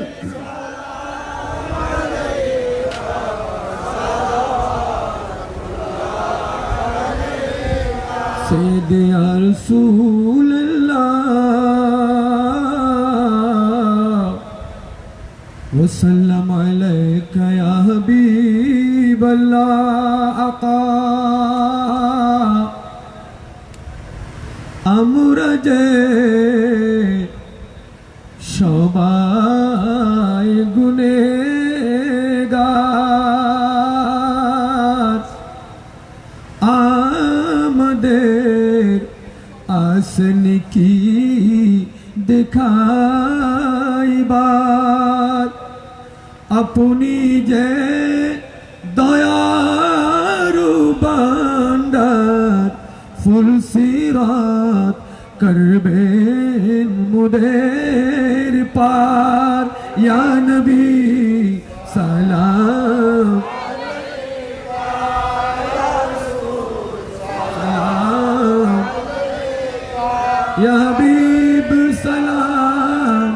सैयदी या रसूल अल्लाह वसल्लम अलैका या हबीब अल्लाह आका আমরাজে সবাই গুনেগার আমাদের আসনি কি দেখাইবার আপনি যে দয়ারু বান্দার ফুল সিরাত করবেন মুদের পার ইয়া নবী সালাম সালাম ইয়া হাবিব সালাম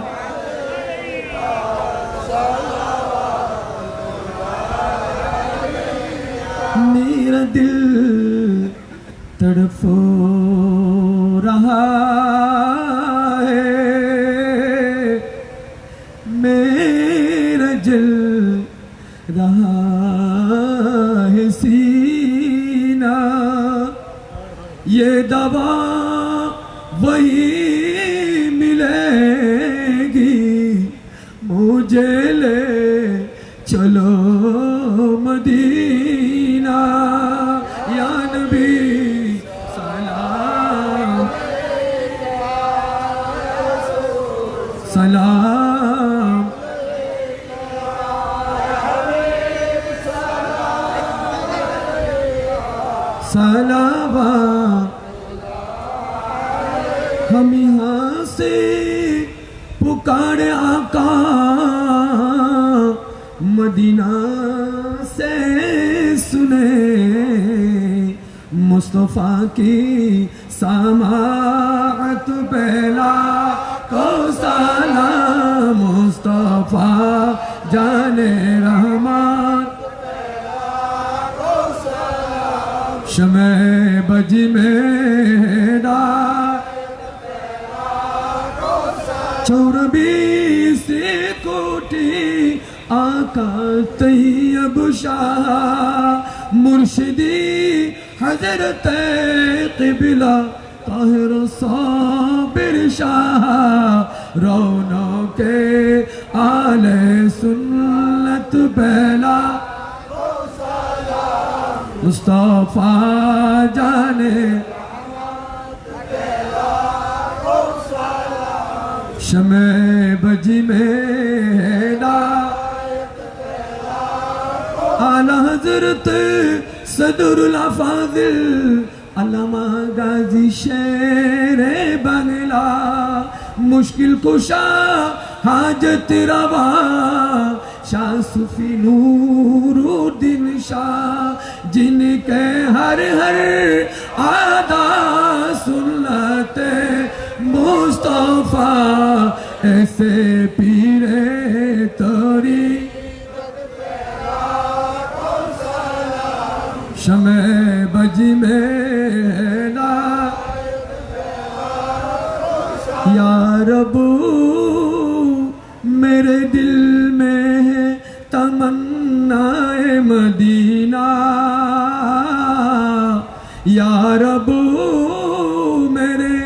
मेरा दिल तड़प रहा है मेरा जल रहा है सीना ये दवा वही मिलेगी मुझे ले चलो मदीना या नबी सलाम सलाम सलावा हम यहाँ से पुकारे आका मदीना से सुने मुस्तफा की समाअत पहला को सलाम मुस्तफा जाने रहमान शमे बज मेरा 24 कोटि आका तैयब शाह मुर्शिदी हजरत क़िबला ताहिर साबिर शाह रौनके आले सुन्नत बेला मुस्तफा जाने शमे बजी में आला हजरत सदरुल अफादिल अल्लामा गाजी शेर बंगला मुश्किल कुशा हाजत रवा शाह सूफी नूरुद्दीन शाह जिनके हर हर आदा सुन्नते मुस्तफा ऐसे पीरे तोरी शमे बजी में ना या रबू मेरे दिल में है तमन्नाए मदीना या रबू मेरे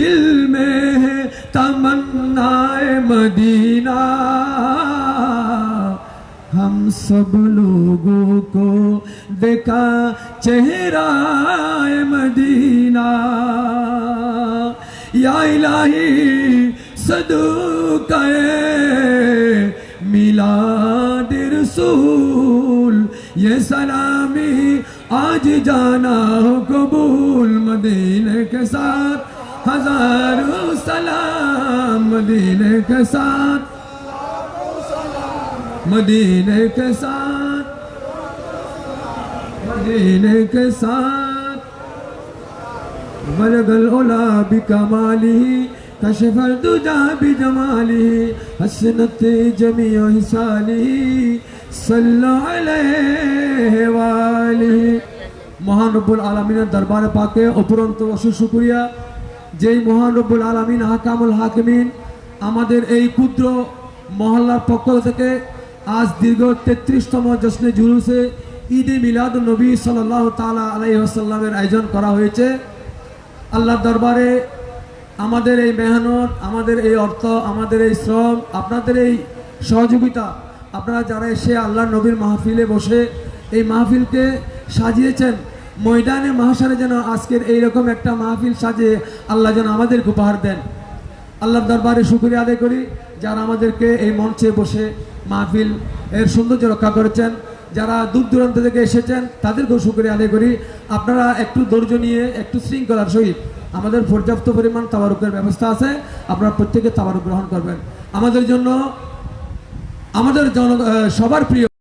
दिल में है तमन्नाए मदीना हम सब लोगों को देखा चेहरा मदीना या इलाही सदका मिलाद रसूल ये सलामी आज जाना हो कबूल मदीने के साथ हजारों सलाम मदीने के साथ मदीने के साथ मदीने के साथ बलगल उला बिकमाली कशफल दुजा बिजमाली हसनत जमीअ हिसाली सल्लल्लाहु अलैहि वालिहि মহান রব্বুল আলামিনের দরবারে পাকে অপরন্ত অশেষ শুকরিয়া যেই মহান রব্বুল আলামিন হাকামুল হাকিমিন আমাদের এই ক্ষুদ্র মহল্লার পক্ষ থেকে আজ দীর্ঘ 33তম জশ্নে জুলুসে ঈদে মিলাদুন নবী সাল্লাল্লাহু তাআলা আলাইহি ওয়াসাল্লামের আয়োজন করা হয়েছে। আল্লাহর দরবারে আমাদের এই মেহনত, আমাদের এই অর্থ, আমাদের এই শ্রম, আপনাদের এই সহযোগিতা, আপনারা যারা এসে আল্লাহর নবীর মাহফিলে বসে এই মাহফিলকে সাজিয়েছেন, ময়দানে মাহশারে যেন আজকের এইরকম একটা মাহফিল সাজিয়ে আল্লাহ যেন আমাদেরকে উপহার দেন। আল্লাহর দরবারে শুকরিয়া আদায় করি যারা আমাদেরকে এই মঞ্চে বসে মাহফিল এর সৌন্দর্য রক্ষা করেছেন। যারা দূর দূরান্ত থেকে এসেছেন তাদেরকেও শুকরিয়া আদায় করি। আপনারা একটু ধৈর্য নিয়ে একটু শৃঙ্খলার সহিত, আমাদের পর্যাপ্ত পরিমাণ তাবারুকের ব্যবস্থা আছে, আপনারা প্রত্যেকে তাবারুক গ্রহণ করবেন। আমাদের জন্য আমাদের সবার প্রিয়